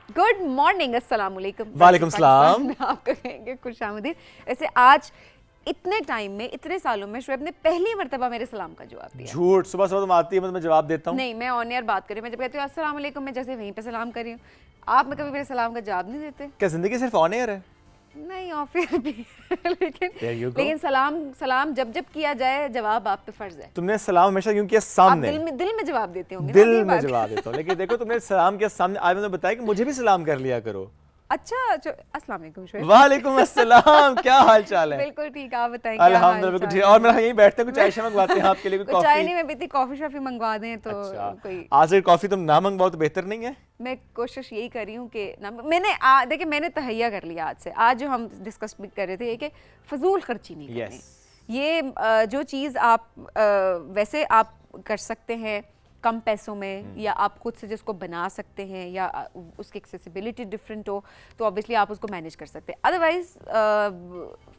Good morning, अस्सलाम वालेकुम। वालेकुम सलाम। आपको कहेंगे खुशामदीद। ऐसे आज इतने टाइम में, इतने सालों में शोएब ने पहली मर्तबा मेरे सलाम का जवाब दिया। झूठ, सुबह सुबह तुम आती है मैं जवाब देता हूँ। नहीं, मैं ऑन एयर बात कर रही हूँ। मैं जब कहती हूँ अस्सलाम वालेकुम, मैं जैसे वहीं पे सलाम कर रही हूँ। आप मैं कभी मेरे सलाम का जवाब नहीं देते। क्या जिंदगी सिर्फ ऑन एयर है? नहीं, ऑफ एयर भी There you go. लेकिन सलाम जब जब किया जाए जवाब आप पे फर्ज है। तुमने सलाम हमेशा क्यों किया आप सामने? दिल में जवाब देते होंगे ना, दिल ये में बात। जवाब देता हूँ, लेकिन देखो तुमने सलाम किया सामने। आज मैंने बताया कि मुझे भी सलाम कर लिया करो। अच्छा, अस्सलाम वालेकुम शोएब। वालेकुम अस्सलाम, क्या हाल चाल है? बिल्कुल ठीक, आप बताएं क्या हाल अल्हम्दुलिल्लाह चाल ठीक। है? और मेरा यहीं बैठते हैं, कुछ चाय शाय मंगवाते हैं आपके लिए, कुछ कुछ चाय नहीं, कॉफी। मैं पीती कॉफी शॉफी मंगवा दें तो अच्छा, कोई। आज से कॉफी तुम ना मंगवाओ तो बेहतर नहीं है? मैं कोशिश यही कर रही हूँ कि ना मैंने देखिए मैंने तहैया कर लिया आज से। आज जो हम डिस्कस भी कर रहे थे कि फजूल खर्ची नहीं करनी। Yes. ये जो चीज़ आप वैसे आप कर सकते हैं कम पैसों में, या आप खुद से जिसको बना सकते हैं, या उसकी एक्सेसिबिलिटी डिफरेंट हो तो ऑब्वियसली आप उसको मैनेज कर सकते हैं। अदरवाइज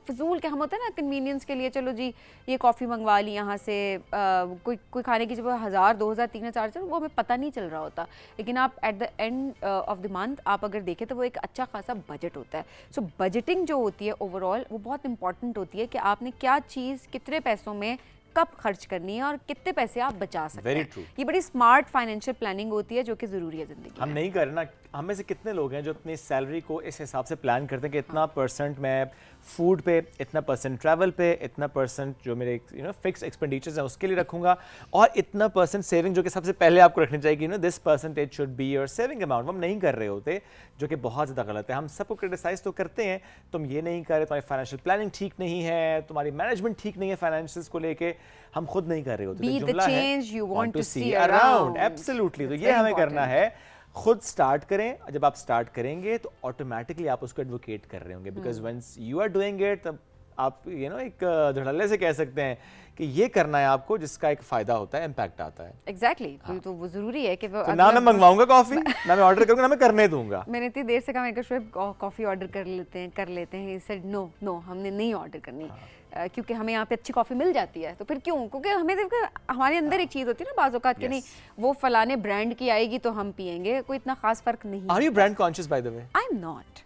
फजूल के हम होता है ना कन्वीनियंस के लिए, चलो जी ये कॉफ़ी मंगवा ली यहाँ से, कोई खाने की जब 1000 2000 3000 वो हमें पता नहीं चल रहा होता। लेकिन आप at the end of the month आप अगर देखें तो वो एक अच्छा खासा बजट होता है। सो बजटिंग जो होती है ओवरऑल वो बहुत इंपॉर्टेंट होती है कि आपने क्या चीज़ कितने पैसों में कब खर्च करनी है और कितने पैसे आप बचा सकते Very हैं। true. ये बड़ी स्मार्ट फाइनेंशियल प्लानिंग होती है जो कि ज़रूरी है ज़िंदगी हम में। नहीं कर रहे ना। हम में से कितने लोग हैं जो अपनी सैलरी को इस हिसाब से प्लान करते हैं कि इतना परसेंट मैं फूड पे, इतना परसेंट ट्रैवल पे, इतना परसेंट जो मेरे फिक्स एक्सपेंडिचर्स हैं उसके लिए रखूंगा, और इतना परसेंट सेविंग जो कि सबसे पहले आपको रखनी चाहिए। This percentage should be your saving amount. हम नहीं कर रहे होते, जो कि बहुत ज़्यादा गलत है। हम सबको क्रिटिसाइज तो करते हैं, तुम ये नहीं कर रहे, तुम्हारी फाइनेंशियल प्लानिंग ठीक नहीं है, तुम्हारी मैनेजमेंट ठीक नहीं है फाइनेंशियल्स को लेके। हम खुद नहीं कर रहे होते। Be तो the जुमला है, change you want to see around. around. Absolutely. तो It's ये very हमें करना important. है। खुद स्टार्ट करें। जब आप स्टार्ट करेंगे तो ऑटोमेटिकली आप उसको एडवोकेट कर रहे होंगे, because once you are doing it तब आप एक धड़ल्ले से कह सकते हैं कि ये करना है आपको, जिसका एक फायदा होता है, इम्पैक्ट आता है। एग्जैक्टली तो वो ज़रूरी है कि वो तो ना मैं मंगवाऊंगा कॉफी, ना मैं ऑर्डर करूंगा, ना मैं करने दूंगा। मैंने इतनी देर से कहा, मैं शोएब कॉफ़ी ऑर्डर कर लेते हैं। ही सेड नो हमने नहीं ऑर्डर करनी। क्योंकि हमें यहाँ पे अच्छी कॉफ़ी मिल जाती है। तो फिर क्यों? क्योंकि हमें देखो हमारे अंदर एक चीज़ होती है ना बाज़ औक़ात कि नहीं वो फलाने ब्रांड की आएगी तो हम पियेंगे, कोई इतना खास फ़र्क नहीं। Are you brand conscious by the way? I am not,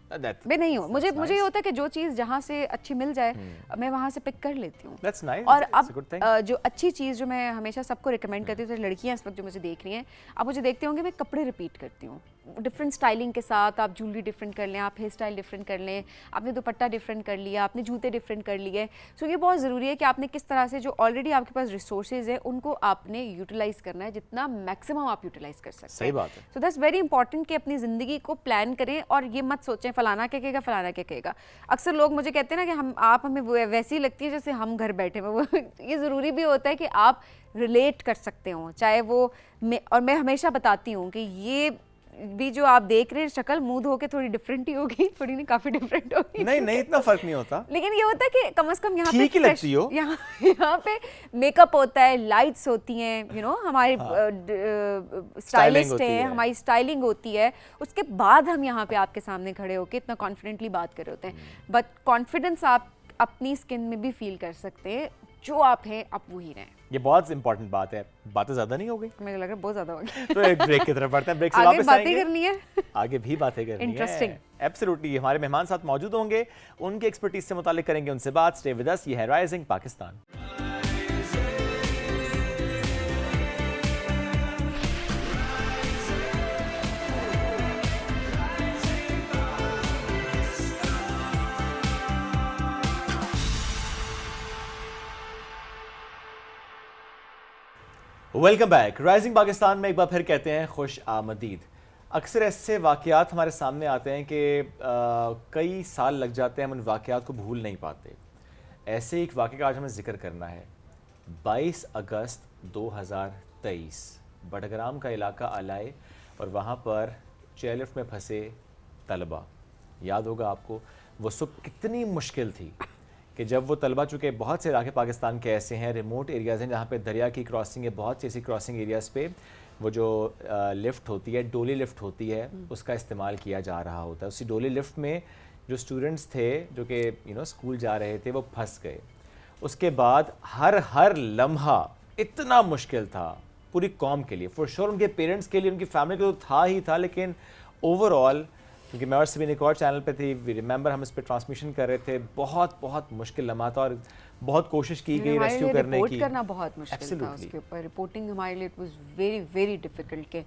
मैं नहीं हूँ। मुझे ये होता है कि जो चीज़ जहाँ से अच्छी मिल जाए मैं वहाँ से पिक कर लेती हूँ। That's nice. और It's a good thing. अब जो अच्छी चीज़ जो मैं हमेशा सबको रिकमेंड करती हूँ, तो लड़कियाँ इस वक्त जो मुझे देख रही हैं, आप मुझे देखते होंगे मैं कपड़े रिपीट करती हूँ डिफरेंट स्टाइलिंग के साथ। आप ज्वेलरी डिफरेंट कर लें, आप हेयर स्टाइल डिफरेंट कर लें, आपने दुपट्टा डिफरेंट कर लिया, आपने जूते डिफरेंट कर लिए। सो ये बहुत ज़रूरी है कि आपने किस तरह से जो ऑलरेडी आपके पास रिसोर्सेज है उनको आपने यूटिलाइज करना है, जितना मैक्सिमम आप यूटिलाइज कर सकते हैं। सही बात है। सो दैट्स वेरी इंपॉर्टेंट कि अपनी ज़िंदगी को प्लान करें और ये मत सोचें फलाना क्या कहेगा, फलाना क्या कहेगा। अक्सर लोग मुझे कहते हैं ना कि आप हमें वैसी लगती है जैसे हम घर बैठे हुए। ये ज़रूरी भी होता है कि आप रिलेट कर सकते हो, चाहे वो और मैं हमेशा बताती हूँ कि ये भी जो आप देख रहे हैं शक्ल मुंह धो के थोड़ी डिफरेंट ही होगी, थोड़ी नहीं काफी डिफरेंट होगी। नहीं इतना फर्क नहीं होता, लेकिन ये होता है कि कम से कम यहाँ पे ठीक ही लगती हो। यहाँ पे मेकअप होता है, लाइट्स होती हैं, हमारी स्टाइलिस्ट हैं, हमारी स्टाइलिंग होती है। उसके बाद हम यहाँ पे आपके सामने खड़े होके इतना कॉन्फिडेंटली बात कर रहे होते हैं। बट कॉन्फिडेंस आप अपनी स्किन में भी फील कर सकते हैं। जो आप हैं आप वही रहें। ये बहुत इंपॉर्टेंट बात है। बातें ज्यादा नहीं हो गई? मुझे लग रहा है बहुत ज्यादा हो गई। तो एक ब्रेक की तरफ बढ़ते हैं। ब्रेक से आगे वापस बातें आएंगे। करनी है, आगे भी बातें करनी है। इंटरेस्टिंग। एब्सोल्युटली। हमारे मेहमान साथ मौजूद होंगे, उनके एक्सपर्टीज से मुतालिक करेंगे उनसे बात। Stay with us. ये है rising Pakistan. Welcome back. Rising Pakistan में एक बार फिर कहते हैं खुश आमदीद। अक्सर ऐसे वाक़यात हमारे सामने आते हैं कि कई साल लग जाते हैं, हम उन वाक़यात को भूल नहीं पाते। ऐसे एक वाक़े का आज हमें जिक्र करना है। 22 अगस्त 2023 बडग्राम का इलाका आलाए और वहाँ पर चेयरलिफ्ट में फंसे तलबा। याद होगा आपको वो सुबह कितनी मुश्किल थी कि जब वो तलबा, चूँकि बहुत से इलाके पाकिस्तान के ऐसे हैं, रिमोट एरियाज़ हैं जहाँ पे दरिया की क्रॉसिंग है, बहुत सी ऐसी क्रॉसिंग एरियाज़ पे वो जो लिफ्ट होती है, डोली लिफ्ट होती है, उसका इस्तेमाल किया जा रहा होता है। उसी डोली लिफ्ट में जो स्टूडेंट्स थे जो कि स्कूल जा रहे थे वो फंस गए। उसके बाद हर लम्हा इतना मुश्किल था पूरी कौम के लिए, फॉर श्योर उनके पेरेंट्स के लिए, उनकी फैमिली के लिए तो था ही था, लेकिन ओवरऑल, क्योंकि मैं और सभी एक और चैनल पे थी, वी रिमेंबर हम इस पे ट्रांसमिशन कर रहे थे, बहुत बहुत मुश्किल लम्हा था और बहुत कोशिश की गई रेस्क्यू करने की। रिपोर्ट करना बहुत मुश्किल था Absolutely. उसके ऊपर, रिपोर्टिंग हमारे लिए it was very very difficult कि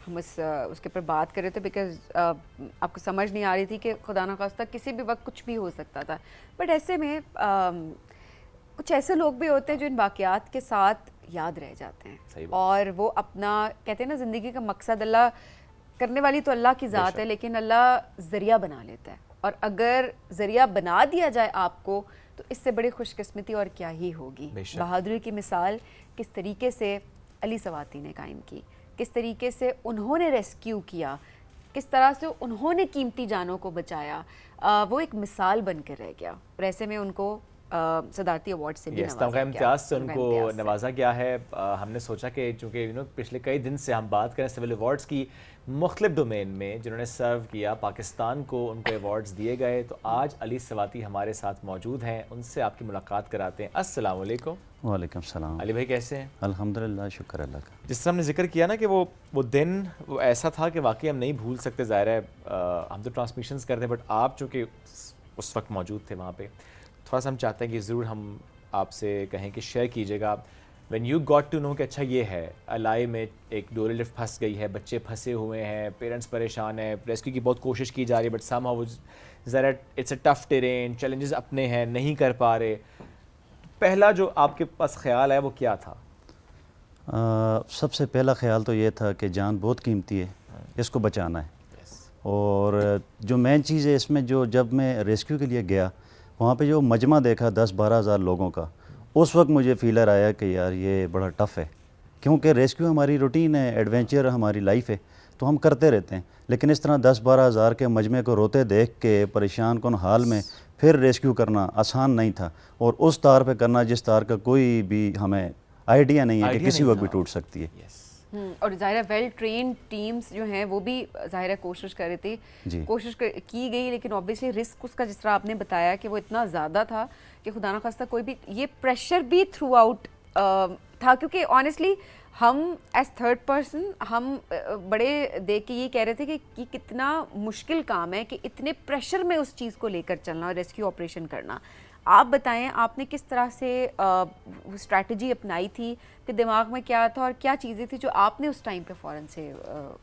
हम उसके ऊपर बात कर रहे थे, बिकॉज आपको समझ नहीं आ रही थी कि खुदा ना खास्ता किसी भी वक्त कुछ भी हो सकता था। बट ऐसे में कुछ ऐसे लोग भी होते हैं जो इन वाक़यात के साथ याद रह जाते हैं और वो अपना, कहते हैं ना, ज़िंदगी का मकसद, अल्लाह करने वाली तो अल्लाह की ज़ात है, लेकिन अल्लाह ज़रिया बना लेता है, और अगर ज़रिया बना दिया जाए आपको तो इससे बड़ी खुशकिस्मती और क्या ही होगी। बहादुरी की मिसाल किस तरीके से अली सवाती ने कायम की, किस तरीके से उन्होंने रेस्क्यू किया, किस तरह से उन्होंने कीमती जानों को बचाया, वो एक मिसाल बन कर रह गया। और ऐसे में उनको सदारती अवार्ड से भी इम्तियाज़ से उनको नवाजा गया है। हमने सोचा कि चूँकि पिछले कई दिन से हम बात करें सिविल अवार्ड्स की, मुख्तलिफ डोमेन में जिन्होंने सर्व किया पाकिस्तान को, उनको अवार्ड्स दिए गए। तो आज अली सवाती हमारे साथ मौजूद हैं, उनसे आपकी मुलाकात कराते हैं। अस्सलाम वालेकुम। वालेकुम सलाम। अली भाई कैसे हैं? अल्हम्दुलिल्लाह, शुक्र अल्लाह का। जिस तरह हमने जिक्र किया ना कि वो दिन वो ऐसा था कि वाकई हम नहीं भूल सकते। ज़ाहिर है हम तो ट्रांसमिशंस करते हैं, बट आप चूँकि उस वक्त मौजूद थे वहाँ पे, थोड़ा सा हम चाहते हैं कि ज़रूर हम आपसे कहें कि शेयर कीजिएगा when you got to know कि अच्छा ये है अलाई में एक डोरी लिफ्ट फंस गई है, बच्चे फंसे हुए हैं, पेरेंट्स परेशान हैं, रेस्क्यू की बहुत कोशिश की जा रही है, बट समहाउ ज़रा it's a tough terrain, challenges अपने हैं, नहीं कर पा रहे। पहला जो आपके पास ख्याल है वो क्या था? सबसे पहला ख्याल तो ये था कि जान बहुत कीमती है, इसको बचाना है। और जो मेन चीज़ है इसमें, जो जब मैं रेस्क्यू के लिए गया वहाँ पे जो मजमा देखा 10-12 हज़ार लोगों का, उस वक्त मुझे फीलर आया कि यार ये बड़ा टफ़ है, क्योंकि रेस्क्यू हमारी रूटीन है, एडवेंचर हमारी लाइफ है, तो हम करते रहते हैं। लेकिन इस तरह 10-12 हज़ार के मजमे को रोते देख के परेशान कौन हाल में फिर रेस्क्यू करना आसान नहीं था, और उस तार पे करना जिस तार का कोई भी हमें आइडिया नहीं है कि किसी वक्त भी टूट सकती है। और ज़ाहिर है वेल ट्रेन टीम्स जो हैं वो भी ज़ाहिर है कोशिश कर रही थी, की गई, लेकिन ऑब्वियसली रिस्क उसका, जिस तरह आपने बताया कि वो इतना ज़्यादा था कि खुदा ना खास्ता कोई भी, ये प्रेशर भी थ्रू आउट था, क्योंकि ऑनेस्टली हम एज थर्ड पर्सन हम बड़े देख के ये कह रहे थे कि कितना मुश्किल काम है कि इतने प्रेशर में उस चीज़ को लेकर चलना और रेस्क्यू ऑपरेशन करना। आप बताएं आपने किस तरह से स्ट्रैटेजी अपनाई थी, कि दिमाग में क्या था और क्या चीज़ें थी जो आपने उस टाइम पे फ़ौरन से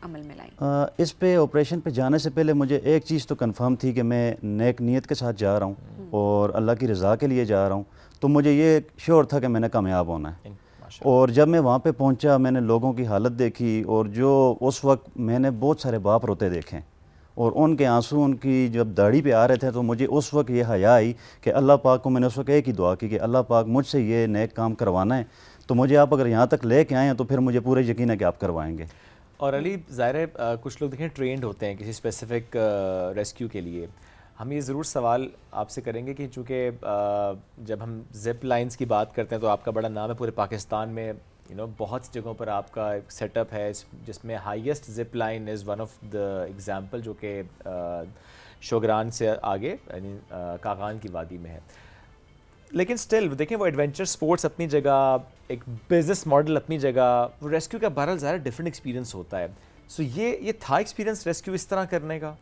अमल में लाई? इस पे ऑपरेशन पे जाने से पहले मुझे एक चीज़ तो कंफर्म थी कि मैं नेक नीयत के साथ जा रहा हूँ और अल्लाह की रज़ा के लिए जा रहा हूँ, तो मुझे ये श्योर था कि मैंने कामयाब होना है। और जब मैं वहाँ पे पहुँचा, मैंने लोगों की हालत देखी, और जो उस वक्त मैंने बहुत सारे बाप रोते देखे और उनके आंसू उनकी जब दाढ़ी पे आ रहे थे, तो मुझे उस वक्त ये हया आई कि अल्लाह पाक को मैंने उस वक्त एक ही दुआ की कि अल्लाह पाक मुझसे ये नेक काम करवाना है, तो मुझे आप अगर यहाँ तक ले कर आए हैं तो फिर मुझे पूरे यकीन है कि आप करवाएंगे। और अली, ज़ाहिर है कुछ लोग देखें ट्रेंड होते हैं किसी स्पेसिफ़िक रेस्क्यू के लिए। हम ये ज़रूर सवाल आपसे करेंगे कि चूँकि जब हम ज़िप लाइंस की बात करते हैं तो आपका बड़ा नाम है पूरे पाकिस्तान में, बहुत सी जगहों पर आपका एक सेटअप है जिसमें highest zip line is one of the example, जो कि शोगरान से आगे यानी कागान की वादी में है। लेकिन स्टिल देखें, वो एडवेंचर स्पोर्ट्स अपनी जगह, एक बिज़नेस मॉडल अपनी जगह, वो रेस्क्यू का बहरहाल ज़्यादा डिफरेंट एक्सपीरियंस होता है। सो ये था एक्सपीरियंस रेस्क्यू इस तरह करने का?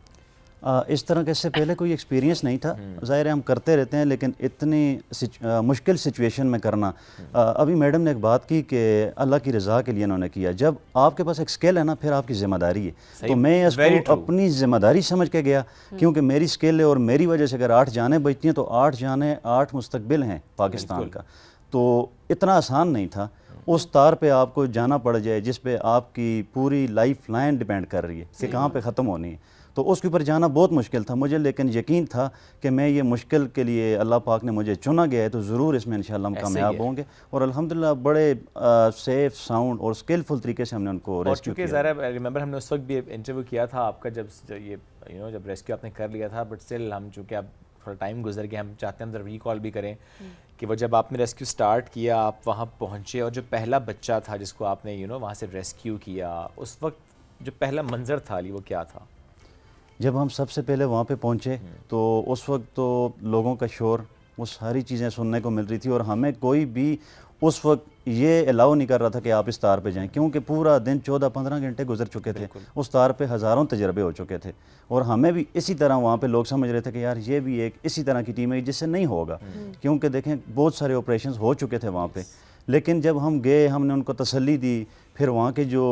इस तरह के इससे पहले कोई एक्सपीरियंस नहीं था। ज़ाहिर है हम करते रहते हैं, लेकिन इतनी मुश्किल सिचुएशन में करना, अभी मैडम ने एक बात की कि अल्लाह की रज़ा के लिए उन्होंने किया। जब आपके पास एक स्किल है ना, फिर आपकी ज़िम्मेदारी है, तो मैं इसको अपनी ज़िम्मेदारी समझ के गया, क्योंकि मेरी स्किल है और मेरी वजह से अगर 8 जानें बचती हैं तो 8 जानें 8 मुस्तकबिल हैं पाकिस्तान का, तो इतना आसान नहीं था। उस तार पे आपको जाना पड़ जाए जिस पे आपकी पूरी लाइफ लाइन डिपेंड कर रही है कि कहाँ पे ख़त्म होनी है, तो उसके ऊपर जाना बहुत मुश्किल था मुझे, लेकिन यकीन था कि मैं ये मुश्किल के लिए अल्लाह पाक ने मुझे चुना गया है, तो ज़रूर इसमें इंशाअल्लाह हम कामयाब होंगे। और अल्हम्दुलिल्लाह बड़े सेफ, साउंड और स्किलफुल तरीके से हमने उनको रेस्क्यू किया। ज़रा रिमेंबर हमने उस वक्त भी इंटरव्यू किया था आपका, जब ये जब रेस्क्यू आपने कर लिया था, बट स्टिल हम चूँकि अब थोड़ा टाइम गुजर गया, हम चाहते हैं अंदर रिकॉल भी करें कि वो जब आपने रेस्क्यू स्टार्ट किया, आप वहाँ पहुँचे और जो पहला बच्चा था जिसको आपने वहाँ से रेस्क्यू किया, उस वक्त जो पहला मंजर था अली, वो क्या था? जब हम सबसे पहले वहाँ पे पहुँचे तो उस वक्त तो लोगों का शोर, वो सारी चीज़ें सुनने को मिल रही थी, और हमें कोई भी उस वक्त ये अलाउ नहीं कर रहा था कि आप इस तार पे जाएं, क्योंकि पूरा दिन 14-15 घंटे गुजर चुके थे, उस तार पे हज़ारों तजर्बे हो चुके थे। और हमें भी इसी तरह वहाँ पे लोग समझ रहे थे कि यार ये भी एक इसी तरह की टीम है जिससे नहीं होगा, क्योंकि देखें बहुत सारे ऑपरेशंस हो चुके थे वहाँ पे। लेकिन जब हम गए, हमने उनको तसल्ली दी, फिर वहाँ के जो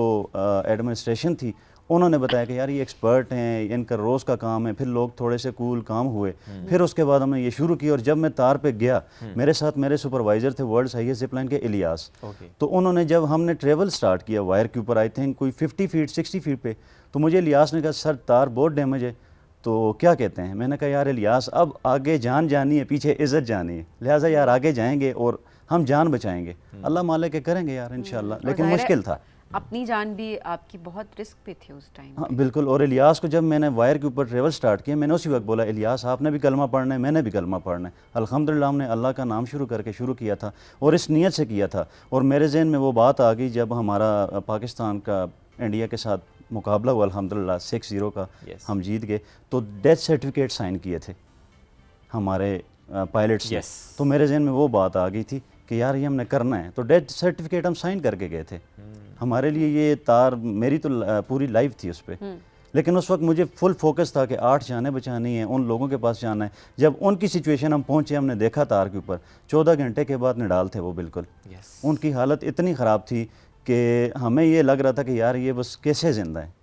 एडमिनिस्ट्रेशन थी उन्होंने बताया कि यार ये एक्सपर्ट हैं, इनका रोज़ का काम है। फिर लोग थोड़े से कूल काम हुए। फिर उसके बाद हमने ये शुरू किया। और जब मैं तार पे गया, मेरे साथ मेरे सुपरवाइज़र थे वर्ल्ड हाईएस्ट जिपलाइन के इलियास। तो उन्होंने जब हमने ट्रेवल स्टार्ट किया वायर के ऊपर, आई थिंक कोई 50 फीट 60 फीट पे, तो मुझे इलियास ने कहा सर तार बहुत डैमेज है, तो क्या कहते हैं। मैंने कहा यार इलियास अब आगे जान जानी है, पीछे इज़्ज़त जानी है, लिहाजा यार आगे जाएंगे और हम जान बचाएंगे, अल्लाह मालिक के करेंगे यार इंशाल्लाह। लेकिन मुश्किल था, अपनी जान भी आपकी बहुत रिस्क पे थी उस टाइम। हाँ बिल्कुल। और इलियास को जब मैंने वायर के ऊपर ट्रेवल स्टार्ट किया, मैंने उसी वक्त बोला इलियास आपने भी कलमा पढ़ना है, मैंने भी कलमा पढ़ना है। अल्हम्दुलिल्लाह हमने अल्लाह का नाम शुरू किया था और इस नीयत से किया था। और मेरे जहन में वो बात आ गई जब हमारा पाकिस्तान का इंडिया के साथ मुकाबला हुआ अल्हम्दुलिल्लाह 6-0 का, हम जीत गए, तो डेथ सर्टिफिकेट साइन किए थे हमारे पायलट्स ने। तो मेरे जहन में वो बात आ गई थी कि यार ये हमने करना है, तो डेथ सर्टिफिकेट हम साइन करके गए थे। हमारे लिए ये तार, मेरी तो पूरी लाइफ थी उस पर। लेकिन उस वक्त मुझे फुल फोकस था कि 8 जानें बचानी है, उन लोगों के पास जाना है। जब उनकी सिचुएशन हम पहुंचे, हमने देखा तार के ऊपर 14 घंटे के बाद निडाल थे वो बिल्कुल। उनकी हालत इतनी ख़राब थी कि हमें ये लग रहा था कि यार ये बस कैसे ज़िंदा है,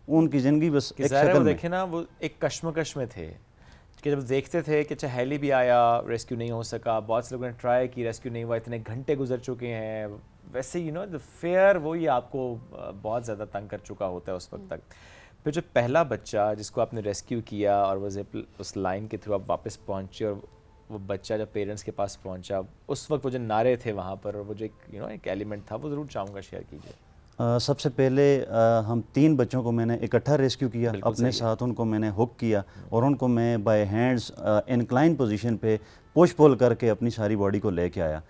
उनकी ज़िंदगी बस एक शक्ल में। देखे ना, वो एक कश्मकश में थे कि जब देखते थे कि अच्छा हेली भी आया, रेस्क्यू नहीं हो सका, बहुत से लोगों ने ट्राई की, रेस्क्यू नहीं हुआ, इतने घंटे गुजर चुके हैं, वैसे यू नो द फेयर वो ही आपको बहुत ज़्यादा तंग कर चुका होता है उस वक्त तक। फिर जो पहला बच्चा जिसको आपने रेस्क्यू किया और वो जिप उस लाइन के थ्रू आप वापस पहुँचे, और वो बच्चा जब पेरेंट्स के पास पहुँचा, उस वक्त वो जो नारे थे वहाँ पर, और वो जो एक यू नो एक एलिमेंट था, वो ज़रूर चाहूँगा शेयर कीजिए। सबसे पहले हम 3 बच्चों को मैंने इकट्ठा रेस्क्यू किया, अपने साथ उनको मैंने हुक किया और उनको मैं बाय हैंड्स इंक्लाइन पोजीशन पे पुश पुल करके अपनी सारी बॉडी को लेके आया।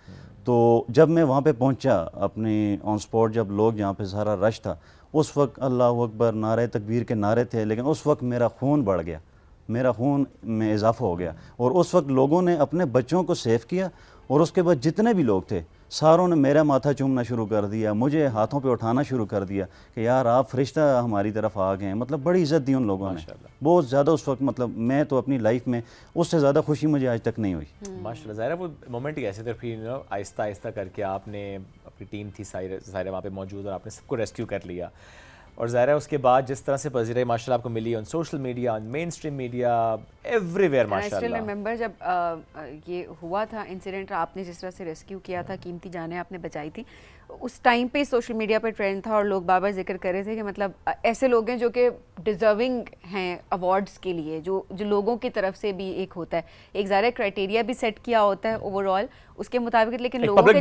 तो जब मैं वहाँ पे पहुँचा अपनी ऑन स्पॉट, जब लोग जहाँ पे सारा रश था, उस वक्त अल्लाह अकबर नारे तकबीर के नारे थे, लेकिन उस वक्त मेरा खून बढ़ गया, मेरा खून में इजाफा हो गया। और उस वक्त लोगों ने अपने बच्चों को सेव किया और उसके बाद जितने भी लोग थे सारों ने मेरा माथा चूमना शुरू कर दिया, मुझे हाथों पे उठाना शुरू कर दिया कि यार आप फरिश्ता हमारी तरफ आ गए हैं। मतलब बड़ी इज़्ज़त दी उन लोगों ने बहुत ज़्यादा उस वक्त। मतलब मैं तो अपनी लाइफ में उससे ज़्यादा खुशी मुझे आज तक नहीं हुई। माशाल्लाह। ज़ाहिर है वो मोमेंट ही ऐसे थे, फिर यू नो आहिस्ता आहिस्ता करके आपने, अपनी टीम थी सारे वहाँ पे मौजूद, और आपने सबको रेस्क्यू कर लिया। और ज़ाहिर है उसके बाद जिस तरह से पज़ीराई माशाल्लाह आपको मिली on social media, on mainstream media, everywhere माशाल्लाह। आई स्टिल रिमेंबर जब ये हुआ था इंसिडेंट, आपने जिस तरह से रेस्क्यू किया था, कीमती जानें आपने बचाई थी, उस टाइम पे सोशल मीडिया पे ट्रेंड था और लोग बार बार जिक्र कर रहे थे कि मतलब ऐसे लोग हैं जो कि डिज़र्विंग हैं अवार्ड्स के लिए, जो लोगों की तरफ से भी एक होता है, एक ज़ाहिर क्राइटेरिया भी सेट किया होता है ओवरऑल उसके मुताबिक, लेकिन लोगों पब्लिक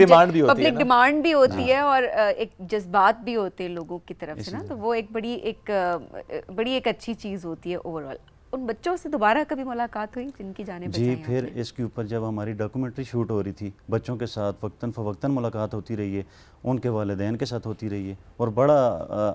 डिमांड भी होती है और एक जज्बात भी होते हैं लोगों की तरफ से ना, तो वो एक बड़ी एक अच्छी चीज़ होती है ओवरऑल। उन बच्चों से दोबारा कभी मुलाकात हुई जिनकी जानें बचाई? जी, फिर इसके ऊपर जब हमारी डॉक्यूमेंट्री शूट हो रही थी, बच्चों के साथ वक्तन फ़वक्तन मुलाकात होती रही है, उनके वालिदैन के साथ होती रही है, और बड़ा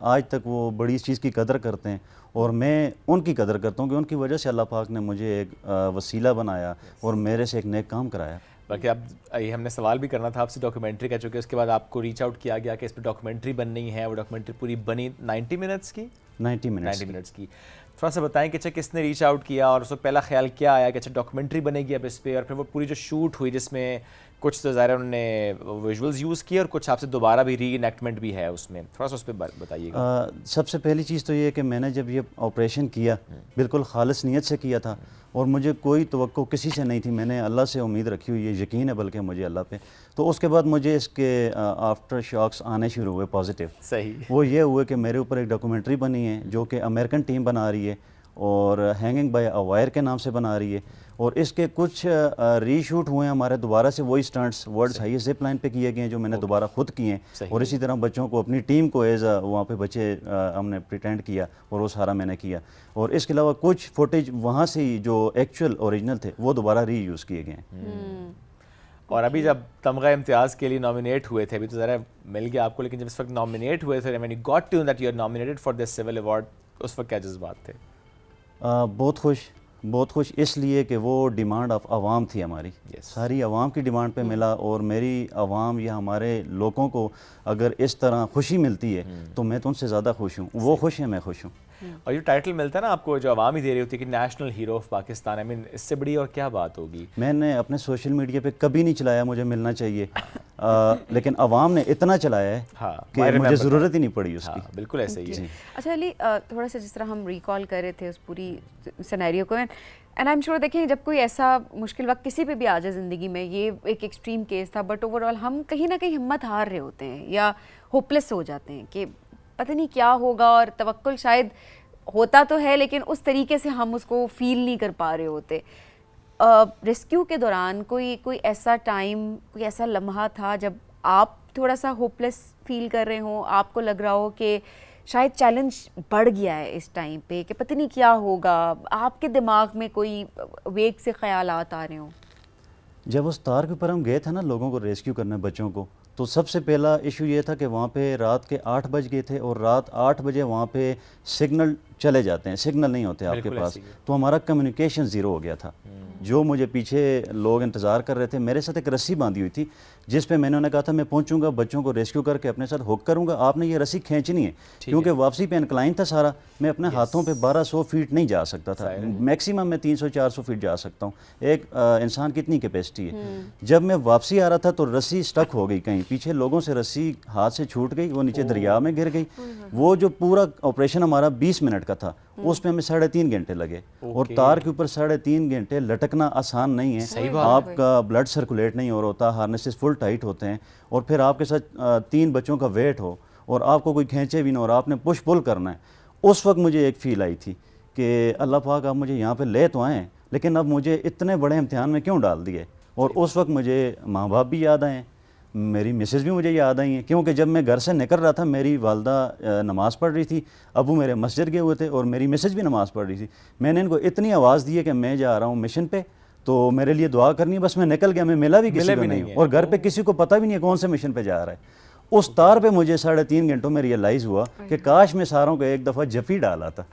आज तक वो बड़ी इस चीज़ की कदर करते हैं और मैं उनकी कदर करता हूँ कि उनकी वजह से अल्लाह पाक ने मुझे एक वसीला बनाया और मेरे से एक नेक काम कराया। बाकी अब ये हमने सवाल भी करना था आपसे डॉक्यूमेंट्री का, चूँकि उसके बाद आपको रीच आउट किया गया कि इस पर डॉक्यूमेंट्री बननी है, वो डॉक्यूमेंट्री पूरी बनी 90 मिनट्स की। 90 मिनट्स की। थोड़ा सा बताएं कि अच्छा किसने रीच आउट किया और उसको पहला ख्याल क्या आया कि अच्छा डॉक्यूमेंट्री बनेगी अब इस पर, और फिर वो पूरी जो शूट हुई जिसमें कुछ तो ज़ाहिर उन्होंने विजुअल्स यूज़ किए और कुछ आपसे दोबारा भी री-इनेक्टमेंट भी है उसमें, थोड़ा सा उस पर बताइएगा। सबसे पहली चीज़ तो ये है कि मैंने जब ये ऑपरेशन किया बिल्कुल खालिस नीयत से किया था और मुझे कोई तवक्को किसी से नहीं थी, मैंने अल्लाह से उम्मीद रखी हुई है, यकीन है बल्कि मुझे अल्लाह पे। तो उसके बाद मुझे इसके आफ्टर शॉक्स आने शुरू हुए पॉजिटिव। सही वो ये हुए कि मेरे ऊपर एक डॉक्यूमेंट्री बनी है जो कि अमेरिकन टीम बना रही है और हैंगिंग बाय अ वायर के नाम से बना रही है, और इसके कुछ रीशूट हुए हैं हमारे दोबारा से, वही stunts world highest zip line पे किए गए हैं जो मैंने दोबारा खुद किए हैं, और इसी तरह बच्चों को अपनी टीम को एज वहाँ पे बच्चे हमने प्रिटेंड किया और वो सारा मैंने किया। और इसके अलावा कुछ फुटेज वहाँ से ही जो एक्चुअल ओरिजिनल थे वो दोबारा री यूज़ किए गए हैं। और अभी जब तमगा इम्तियाज़ के लिए नॉमिनेट हुए थे, अभी तो ज़रा मिल गया आपको, लेकिन जब इस वक्त नॉमिनेट हुए थे, when you got to that you are nominated for this civil award, उस वक्त क्या जज्बात थे? बहुत खुश, बहुत खुश इसलिए कि वो डिमांड ऑफ आवाम थी हमारी। Yes. सारी आवाम की डिमांड पे मिला, और मेरी आवाम या हमारे लोगों को अगर इस तरह खुशी मिलती है तो मैं तो उनसे ज़्यादा खुश हूँ। वो खुश हैं, मैं खुश हूँ। और ये टाइटल मिलता है ना आपको, जो आवाम ही दे रही होती है कि national hero of Pakistan, I mean इससे बड़ी और क्या बात होगी। मैंने अपने सोशल मीडिया पे कभी नहीं चलाया मुझे मिलना चाहिए, लेकिन आवाम ने इतना चलाया है हाँ, कि मुझे ज़रूरत ही नहीं पड़ी उसकी। हाँ, बिल्कुल ऐसे ही है। अच्छा अली, थोड़ा सा जिस तरह हम रिकॉल कर रहे थे उस पूरी सिनेरियो को, एंड आई एम श्योर देखें जब कोई ऐसा मुश्किल वक्त किसी पे भी आ जाए ज़िंदगी में, ये एक एक्सट्रीम केस था, बट ओवरऑल हम कहीं ना कहीं हिम्मत हार रहे होते हैं या होपलेस हो जाते हैं कि पता नहीं क्या होगा, और तवक्कुल शायद होता तो है लेकिन उस तरीके से हम उसको फील नहीं कर पा रहे होते। रेस्क्यू के दौरान कोई ऐसा टाइम, कोई ऐसा लम्हा था जब आप थोड़ा सा होपलेस फील कर रहे हो, आपको लग रहा हो कि शायद चैलेंज बढ़ गया है इस टाइम पे, कि पता नहीं क्या होगा, आपके दिमाग में कोई वेग से ख्यालात आ रहे हो? जब उस तार के ऊपर हम गए थे ना लोगों को रेस्क्यू करने, बच्चों को, तो सबसे पहला इशू ये था कि वहाँ पे रात के 8 बज गए थे, और रात 8 बजे वहाँ पे सिग्नल चले जाते हैं, सिग्नल नहीं होते आपके पास, तो हमारा कम्युनिकेशन ज़ीरो हो गया था। जो मुझे पीछे लोग इंतज़ार कर रहे थे, मेरे साथ एक रस्सी बांधी हुई थी जिस पे मैंने उन्हें कहा था मैं पहुंचूंगा, बच्चों को रेस्क्यू करके अपने साथ हुक करूंगा, आपने ये रस्सी खींचनी है, क्योंकि वापसी पे इंक्लाइन था सारा, मैं अपने हाथों पे 1200 फीट नहीं जा सकता था, मैक्सिमम मैं 300-400 फीट जा सकता हूँ। एक इंसान कितनी कैपेसिटी है। जब मैं वापसी आ रहा था तो रस्सी स्टक हो गई कहीं पीछे, लोगों से रस्सी हाथ से छूट गई, वो नीचे दरिया में गिर गई। वो जो पूरा ऑपरेशन हमारा 20 मिनट का था, उसमें हमें 3.5 घंटे लगे, और तार के ऊपर 3.5 घंटे लटकना आसान नहीं है। आपका ब्लड सर्कुलेट नहीं हो रहा होता, हार्नेसेस फुल टाइट होते हैं, और फिर आपके साथ 3 बच्चों का वेट हो, और आपको कोई खींचे भी ना, और आपने पुश पुल करना है। उस वक्त मुझे एक फ़ील आई थी कि अल्लाह पाक आप मुझे यहाँ पे ले तो आएँ, लेकिन अब मुझे इतने बड़े इम्तिहान में क्यों डाल दिए। और उस वक्त मुझे माँ बाप भी याद आए, मेरी मिसेज़ भी मुझे याद आई हैं, क्योंकि जब मैं घर से निकल रहा था मेरी वालदा नमाज़ पढ़ रही थी, अबू मेरे मस्जिद गए हुए थे, और मेरी मिसेज़ भी नमाज़ पढ़ रही थी। मैंने इनको इतनी आवाज़ दी है कि मैं जा रहा हूँ मिशन पे, तो मेरे लिए दुआ करनी है। बस मैं निकल गया, मैं मिला भी किसी को नहीं, और घर पे किसी को पता भी नहीं है कौन से मिशन पे जा रहा है। उस तार पे मुझे 3.5 घंटों में रियलाइज़ हुआ कि काश मैं सारों को एक दफ़ा जफ़ी डाला था।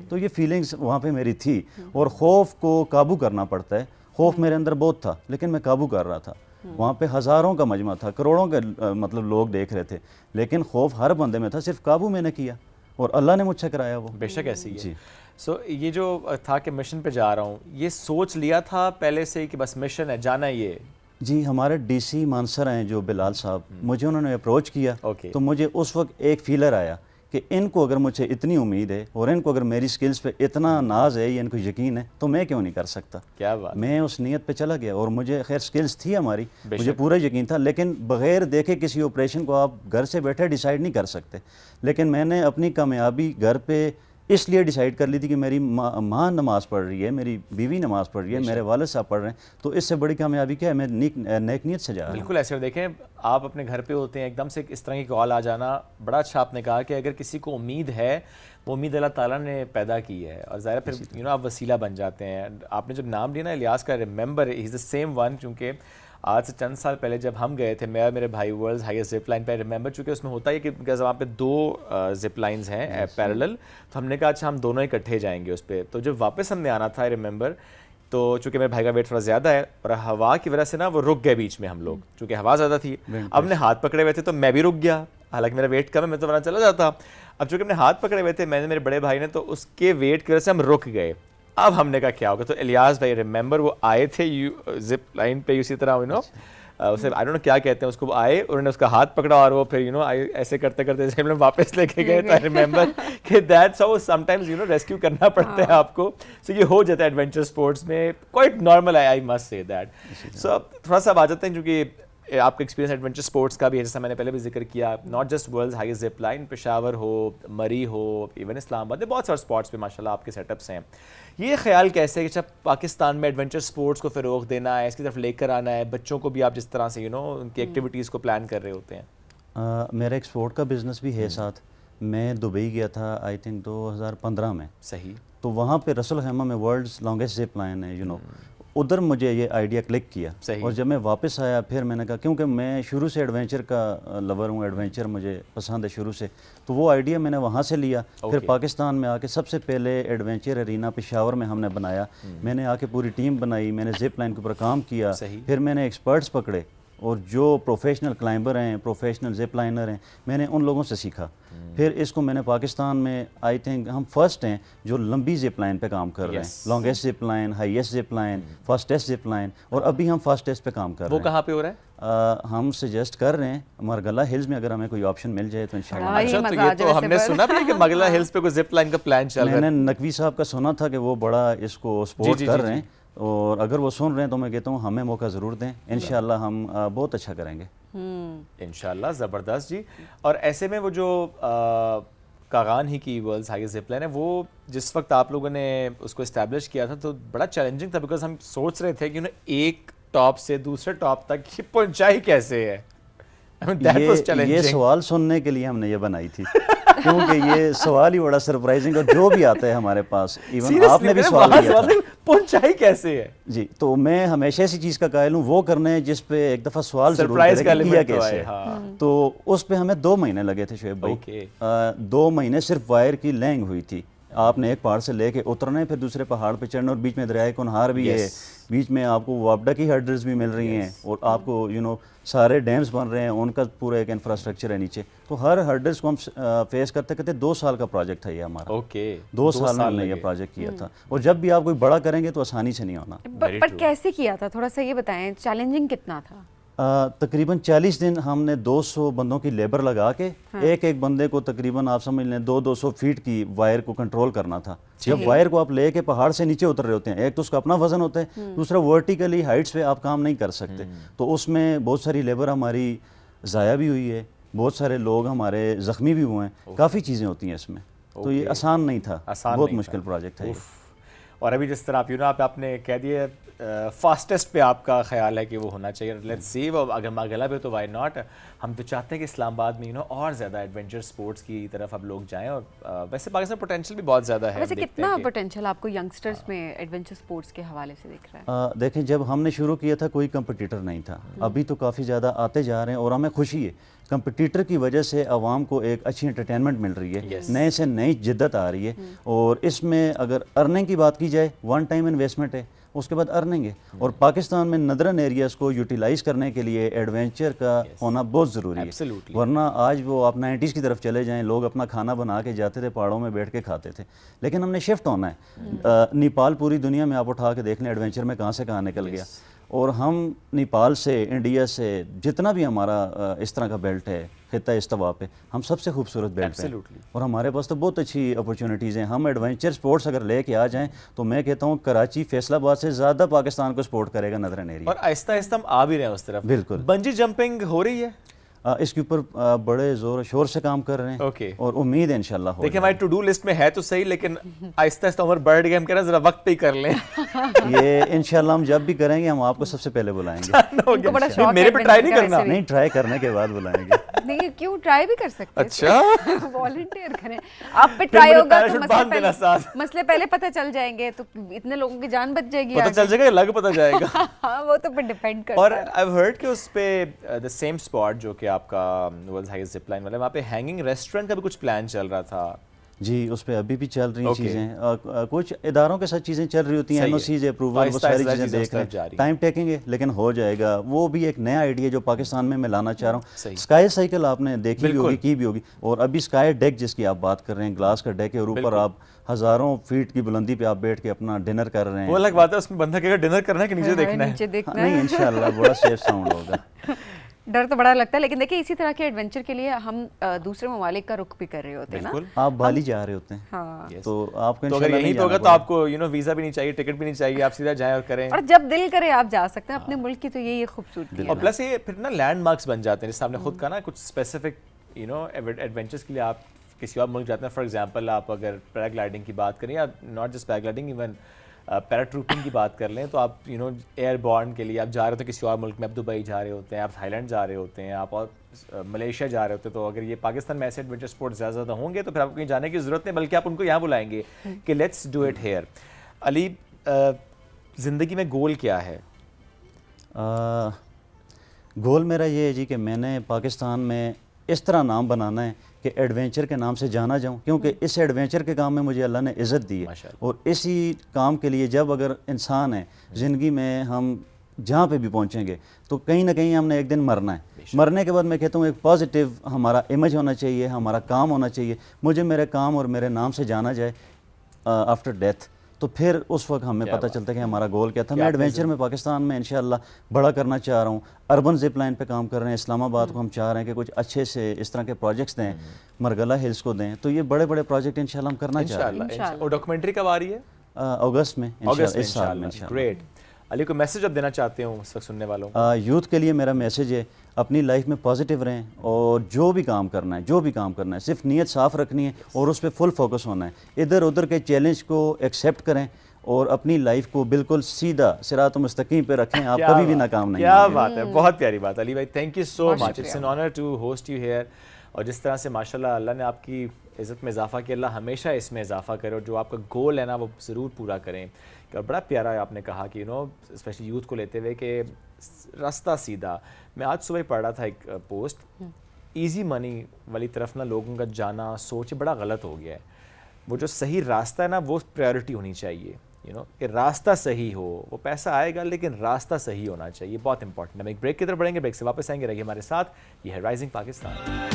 तो ये फीलिंग्स वहाँ पे मेरी थी, और खौफ को काबू करना पड़ता है। खौफ मेरे अंदर बहुत था, लेकिन मैं काबू कर रहा था। वहाँ पे हज़ारों का मजमा था, करोड़ों के मतलब लोग देख रहे थे, लेकिन खौफ हर बंदे में था, सिर्फ काबू मैंने किया, और अल्लाह ने मुझसे कराया वो। बेशक ऐसी है जी। सो ये जो था कि मिशन पे जा रहा हूँ, ये सोच लिया था पहले से कि बस मिशन है, जाना ये? जी, हमारे डीसी मानसर हैं जो बिलाल साहब, मुझे उन्होंने अप्रोच किया, तो मुझे उस वक्त एक फीलर आया कि इनको अगर मुझे इतनी उम्मीद है, और इनको अगर मेरी स्किल्स पे इतना नाज है, या इनको यकीन है, तो मैं क्यों नहीं कर सकता। क्या बात। मैं उस नीयत पे चला गया, और मुझे खैर स्किल्स थी हमारी, मुझे पूरा यकीन था, लेकिन बगैर देखे किसी ऑपरेशन को आप घर से बैठे डिसाइड नहीं कर सकते। लेकिन मैंने अपनी कामयाबी घर पे इसलिए डिसाइड कर ली थी कि मेरी माँ नमाज़ पढ़ रही है, मेरी बीवी नमाज़ पढ़ रही है, मेरे वालिद साहब पढ़ रहे हैं, तो इससे बड़ी कामयाबी क्या है। मैं नेक नीयत से जा रहा हूँ। बिल्कुल ऐसे देखें, आप अपने घर पे होते हैं, एकदम से इस तरह की कॉल आ जाना, बड़ा अच्छा आपने कहा कि अगर किसी को उम्मीद है, वो उम्मीद अल्लाह ताला ने पैदा की है, और ज़ाहिर फिर आप वसीला बन जाते हैं। आपने जब नाम लिया ना इलियास का, remember he is the same one, क्योंकि आज से चंद साल पहले जब हम गए थे, मैं और मेरे भाई वर्ल्ड्स हाईएस्ट जिप लाइन पर, रिमेंबर, चूँकि उसमें होता है कि वहाँ पे 2 जिप लाइन्स हैं पैरेलल, तो हमने कहा अच्छा हम दोनों इकट्ठे जाएंगे उस पर। तो जब वापस हमने आना था, रिमेंबर, तो चूँकि मेरे भाई का वेट थोड़ा ज़्यादा है, और हवा की वजह से ना वो रुक गए बीच में हम लोग, चूँकि हवा ज़्यादा थी। अब हमने हाथ पकड़े हुए थे तो मैं भी रुक गया, हालांकि मेरा वेट कम है, मैं तो वरना चला जाता। अब चूँकि हमने हाथ पकड़े हुए थे, मैंने, मेरे बड़े भाई ने, तो उसके वेट की वजह से हम रुक गए। अब हमने कहा क्या होगा, तो इलियास भाई रिमेंबर वो आए थे जिप लाइन पे इसी तरह उसे आई डोंट नो क्या कहते हैं उसको, वो आए, उन्होंने उसका हाथ पकड़ा, और वो फिर ऐसे करते करते जैसे हम लोग वापस लेके गए। तो आई रिमेंबर कि दैट्स हाउ समटाइम्स रेस्क्यू करना पड़ता है आपको। सो ये हो जाता है एडवेंचर स्पोर्ट्स में, क्वाइट नॉर्मल है, आई मस्ट से दैट। सो अब थोड़ा सा आ जाते हैं, क्योंकि आपका एक्सपीरियंस एडवेंचर स्पोर्ट्स का भी है, जैसा मैंने पहले भी जिक्र किया, not just world's highest zip line, Peshawar हो, मरी हो, इवन इस्लामाबाद में बहुत सारे स्पॉट्स पे माशाल्लाह आपके सेटअप्स हैं। ये ख्याल कैसे है कि जब पाकिस्तान में एडवेंचर स्पोर्ट्स को फ़रोग़ देना है, इसकी तरफ लेकर आना है, बच्चों को भी आप जिस तरह से उनकी एक्टिविटीज़ को प्लान कर रहे होते हैं? मेरा एक स्पोर्ट का बिज़नेस भी है साथ। मैं दुबई गया था आई थिंक 2015 में। सही। तो वहाँ पे रसूल खैमा में वर्ल्ड्स लॉन्गेस्ट जिप लाइन है, उधर मुझे ये आइडिया क्लिक किया। सही। और जब मैं वापस आया फिर मैंने कहा, क्योंकि मैं शुरू से एडवेंचर का लवर हूँ, एडवेंचर मुझे पसंद है शुरू से, तो वो आइडिया मैंने वहाँ से लिया। फिर पाकिस्तान में आके सबसे पहले एडवेंचर एरिना पेशावर में हमने बनाया। मैंने आके पूरी टीम बनाई, मैंने जिप लाइन के ऊपर काम किया। फिर मैंने एक्सपर्ट्स पकड़े और जो प्रोफेशनल क्लाइंबर हैं, प्रोफेशनल जिप लाइनर हैं, मैंने उन लोगों से सीखा। फिर इसको मैंने पाकिस्तान में आई थिंक हम फर्स्ट हैं जो लंबी जिप लाइन पे काम कर रहे हैं। Longest zip line, highest zip line, fastest zip line, और अभी हम फास्टेस्ट पे काम कर रहे हैं। वो कहाँ पे हो रहा है? हम सजेस्ट कर रहे हैं मरगला हिल्स में, अगर हमें कोई ऑप्शन मिल जाए तो इंशाल्लाह। अच्छा, तो ये तो हमने सुना भी है कि मरगला हिल्स पे कोई जिप लाइन का प्लान चल रहा है। मैंने नकवी साहब का सुना था कि वो बड़ा इसको सपोर्ट कर रहे हैं, और अगर वो सुन रहे हैं तो मैं कहता हूँ हमें मौका ज़रूर दें, इंशाल्लाह हम बहुत अच्छा करेंगे। इंशाल्लाह, ज़बरदस्त जी। और ऐसे में वो जो कागान ही की वर्ल्ड्स हाईएस्ट जिप लाइन है, वो जिस वक्त आप लोगों ने उसको इस्टेब्लिश किया था तो बड़ा चैलेंजिंग था, बिकॉज हम सोच रहे थे कि एक टॉप से दूसरे टॉप तक ये पहुंचाई कैसे है। ये सवाल सुनने के लिए हमने ये बनाई थी क्योंकि ये सवाल ही बड़ा सरप्राइजिंग, और जो भी आता है हमारे पास, इवन आपने भी सवाल किया था, पहुंचाई कैसे है जी। तो मैं हमेशा ऐसी चीज़ का कायल हूँ वो करने जिस पे एक दफ़ा सवाल जरूर करें किया कैसे। तो उस पे हमें 2 महीने लगे थे शोएब भाई। 2 महीने सिर्फ वायर की लैंग हुई थी। आपने एक पहाड़ से लेके उतरना, फिर दूसरे पहाड़ पे चढ़ना, और बीच में दरियाए कुनहार भी है, बीच में आपको वापडा की हर्डल्स भी मिल रही हैं, और आपको सारे डैम्स बन रहे हैं, उनका पूरा एक इंफ्रास्ट्रक्चर है नीचे। तो हर हर्डल्स को हम फेस करते करते 2 साल का प्रोजेक्ट था ये हमारा। 2 साल में हमने ये प्रोजेक्ट किया था। और जब भी आप कोई बड़ा करेंगे तो आसानी से नहीं होना। पर कैसे किया था, थोड़ा सा ये बताएं, चैलेंजिंग कितना था? तकरीबन 40 दिन हमने 200 बंदों की लेबर लगा के एक एक बंदे को तकरीबन आप समझ लें 200 फीट की वायर को कंट्रोल करना था। जब वायर को आप लेके पहाड़ से नीचे उतर रहे होते हैं, एक तो उसका अपना वजन होता है, दूसरा वर्टिकली हाइट्स पे आप काम नहीं कर सकते। तो उसमें बहुत सारी लेबर हमारी ज़ाया भी हुई है, बहुत सारे लोग हमारे ज़ख्मी भी हुए हैं, काफ़ी चीज़ें होती हैं इसमें। तो ये आसान नहीं था, बहुत मुश्किल प्रोजेक्ट है। और अभी जिस तरह आपने कह दिया फास्टेस्ट पे आपका ख्याल है कि वो होना चाहिए, लेट्स सी वो अगर मागला पे तो वाई नॉट। हम तो चाहते हैं कि इस्लामाबाद में और ज़्यादा एडवेंचर स्पोर्ट्स की तरफ अब लोग जाएं, और वैसे पाकिस्तान पोटेंशियल भी बहुत ज़्यादा है। वैसे कितना पोटेंशियल आपको यंगस्टर्स में एडवेंचर स्पोर्ट्स के हवाले से दिख रहा है? देखें, जब हमने शुरू किया था कोई कंपटीटर नहीं था, अभी तो काफ़ी ज़्यादा आते जा रहे हैं, और हमें खुशी है कंपटीटर की वजह से आवाम को एक अच्छी एंटरटेनमेंट मिल रही है, नए से नई जिद्दत आ रही है। और इसमें अगर अर्निंग की बात की जाए, 1 टाइम इन्वेस्टमेंट है, उसके बाद अर्निंग है। और पाकिस्तान में नदरन एरियाज़ को यूटिलाइज करने के लिए एडवेंचर का होना बहुत ज़रूरी है। वरना आज वो आप 90s की तरफ चले जाएं, लोग अपना खाना बना के जाते थे, पहाड़ों में बैठ के खाते थे, लेकिन हमने शिफ्ट होना है। नेपाल पूरी दुनिया में आप उठा के देख लें एडवेंचर में कहाँ से कहाँ निकल गया। और हम नेपाल से, इंडिया से, जितना भी हमारा इस तरह का बेल्ट है खिता इस्तवा पे, हम सबसे खूबसूरत बेल्ट हैं, और हमारे पास तो बहुत अच्छी अपॉर्चुनिटीज़ हैं। हम एडवेंचर स्पोर्ट्स अगर लेके आ जाएं तो मैं कहता हूँ कराची फैसलाबाद से ज़्यादा पाकिस्तान को सपोर्ट करेगा नदरन एरिया। और आहिस्ता आहिस्ता हम आ भी रहे हैं उस तरफ। बिल्कुल। बंजी जंपिंग हो रही है, इसके ऊपर बड़े जोर शोर से काम कर रहे हैं, और उम्मीद है इंशाल्लाह हो। देखिए हमारी टू डू लिस्ट में है तो सही, लेकिन आहिस्ता आहिस्ता उम्र बढ़ गई, हम कह रहे हैं जरा वक्त पे ही कर लें। ये इंशाल्लाह हम जब भी करेंगे हम आपको सबसे पहले बुलाएंगे। मेरे पे ट्राई नहीं करना? नहीं, ट्राई करने के बाद बुलाएंगे। नहीं, क्यों, ट्राई भी कर सकते हैं। अच्छा, वॉलंटियर करें, आप पे ट्राई होगा तो मसले पहले पता चल जाएंगे, तो इतने लोगों की जान बच जाएगी। पता चल जाएगा, लग पता जाएगा। वो तो पे डिपेंड करता है। और आई हैव हर्ड कि उस पे द सेम स्पॉट जो कि आपका वर्ल्ड्स हाईएस्ट जिप लाइन वाला, वहाँ पे हैंगिंग रेस्टोरेंट का भी कुछ प्लान चल रहा था। जी, उस पे अभी भी चल रही चीज़ें, कुछ इदारों के साथ चीज़ें चल रही होती हैं, एनओसीज अप्रूवल, वो सारी चीज़ें देख रहे हैं। टाइम टेकिंग है लेकिन हो जाएगा। वो भी एक नया आइडिया जो पाकिस्तान में मैं लाना चाह रहा हूँ। स्काई साइकिल आपने देखी भी होगी, की भी होगी, और अभी स्काई डेक जिसकी आप बात कर रहे हैं, ग्लास का डेक है, और ऊपर आप हज़ारों फीट की बुलंदी पे आप बैठ के अपना डिनर कर रहे हैं। वो अलग बात है, उसमें बंदा कहेगा डिनर करना है कि नीचे देखना है। नहीं, इंशाल्लाह बड़ा सेफ साउंड होगा। डर तो बड़ा लगता है, लेकिन देखिए इसी तरह के एडवेंचर के लिए हम दूसरे ममालिक का रुख भी कर रहे होते हैं ना। आप बाली जा रहे होते हैं, हाँ। तो आपको तो अगर यही होगा तो आपको वीजा भी नहीं चाहिए, टिकट भी नहीं चाहिए, आप सीधा जाएं और करें, और जब दिल करे आप जा सकते हैं। अपने मुल्क की तो यही खूबसूरती है। और प्लस ये फिर ना लैंडमार्क्स बन जाते हैं, जैसे आपने खुद कहा ना, कुछ स्पेसिफिक एडवेंचर्स के लिए आप किसी और मुल्क जाते हैं। फॉर एग्जांपल आप अगर पैराग्लाइडिंग की बात करें, या not just paragliding, even paratrooping की बात कर लें, तो आप एयरबॉर्न के लिए आप जा रहे होते हैं किसी और मुल्क में, आप दुबई जा रहे होते हैं, आप थाईलैंड जा रहे होते हैं, आप और मलेशिया जा रहे होते हैं। तो अगर ये पाकिस्तान में ऐसे एडवेंचर स्पोर्ट्स ज़्यादा होंगे तो फिर आपको कहीं जाने की ज़रूरत नहीं, बल्कि आप उनको यहाँ बुलाएंगे कि let's do it here. Ali, ज़िंदगी में गोल क्या है? गोल मेरा ये है जी कि मैंने पाकिस्तान में इस तरह नाम बनाना है कि एडवेंचर के नाम से जाना जाऊं, क्योंकि इस एडवेंचर के काम में मुझे अल्लाह ने इज़्ज़त दी है। माशाअल्लाह। और इसी काम के लिए जब अगर इंसान है ज़िंदगी में, हम जहाँ पे भी पहुँचेंगे तो कहीं ना कहीं हमने एक दिन मरना है। मरने के बाद मैं कहता हूँ एक पॉजिटिव हमारा इमेज होना चाहिए, हमारा काम होना चाहिए। मुझे मेरे काम और मेरे नाम से जाना जाए आफ्टर डेथ, तो फिर उस वक्त हमें पता चलता है कि हमारा गोल क्या था। मैं एडवेंचर में पाकिस्तान में इंशाअल्लाह बड़ा करना चाह रहा हूँ। अर्बन जिप लाइन पे काम कर रहे हैं। इस्लामाबाद को हम चाह रहे हैं कि कुछ अच्छे से इस तरह के प्रोजेक्ट्स दें, मरगला हिल्स को दें। तो ये बड़े बड़े प्रोजेक्ट इंशाअल्लाह हम करना चाह रहे इंशाअल्लाह। और डॉक्यूमेंट्री कब आ रही है? हैं अगस्त में इस साल में इंशाअल्लाह। ग्रेट। अली को मैसेज अब देना चाहते हो इस वक्त सुनने वालों को? यूथ के लिए मेरा मैसेज है, अपनी लाइफ में पॉजिटिव रहें और जो भी काम करना है सिर्फ नीयत साफ़ रखनी है और उस पर फुल फोकस होना है। इधर उधर के चैलेंज को एक्सेप्ट करें और अपनी लाइफ को बिल्कुल सीधा सिरात मुस्तकीम पे रखें। आप कभी भी नाकाम नहीं क्या होंगे। बात है, बहुत प्यारी बात। अली भाई thank you so much, it's an honour to host you here. और जिस तरह से माशाल्लाह अल्लाह ने आपकी इज़्ज़त में इजाफा किया, अल्लाह हमेशा इसमें इजाफा करे और जो आपका गोल है ना वो ज़रूर पूरा करें। और बड़ा प्यारा आपने कहा कि स्पेशली यूथ को लेते हुए कि रास्ता सीधा। मैं आज सुबह पढ़ रहा था एक पोस्ट, इजी मनी वाली तरफ ना लोगों का जाना सोच बड़ा गलत हो गया है। वो जो सही रास्ता है ना वो प्रायोरिटी होनी चाहिए, कि रास्ता सही हो, वो पैसा आएगा लेकिन रास्ता सही होना चाहिए, बहुत इंपॉर्टेंट है। हम एक ब्रेक की तरफ बढ़ेंगे, ब्रेक से वापस आएंगे, रहिए हमारे साथ। ये है rising Pakistan.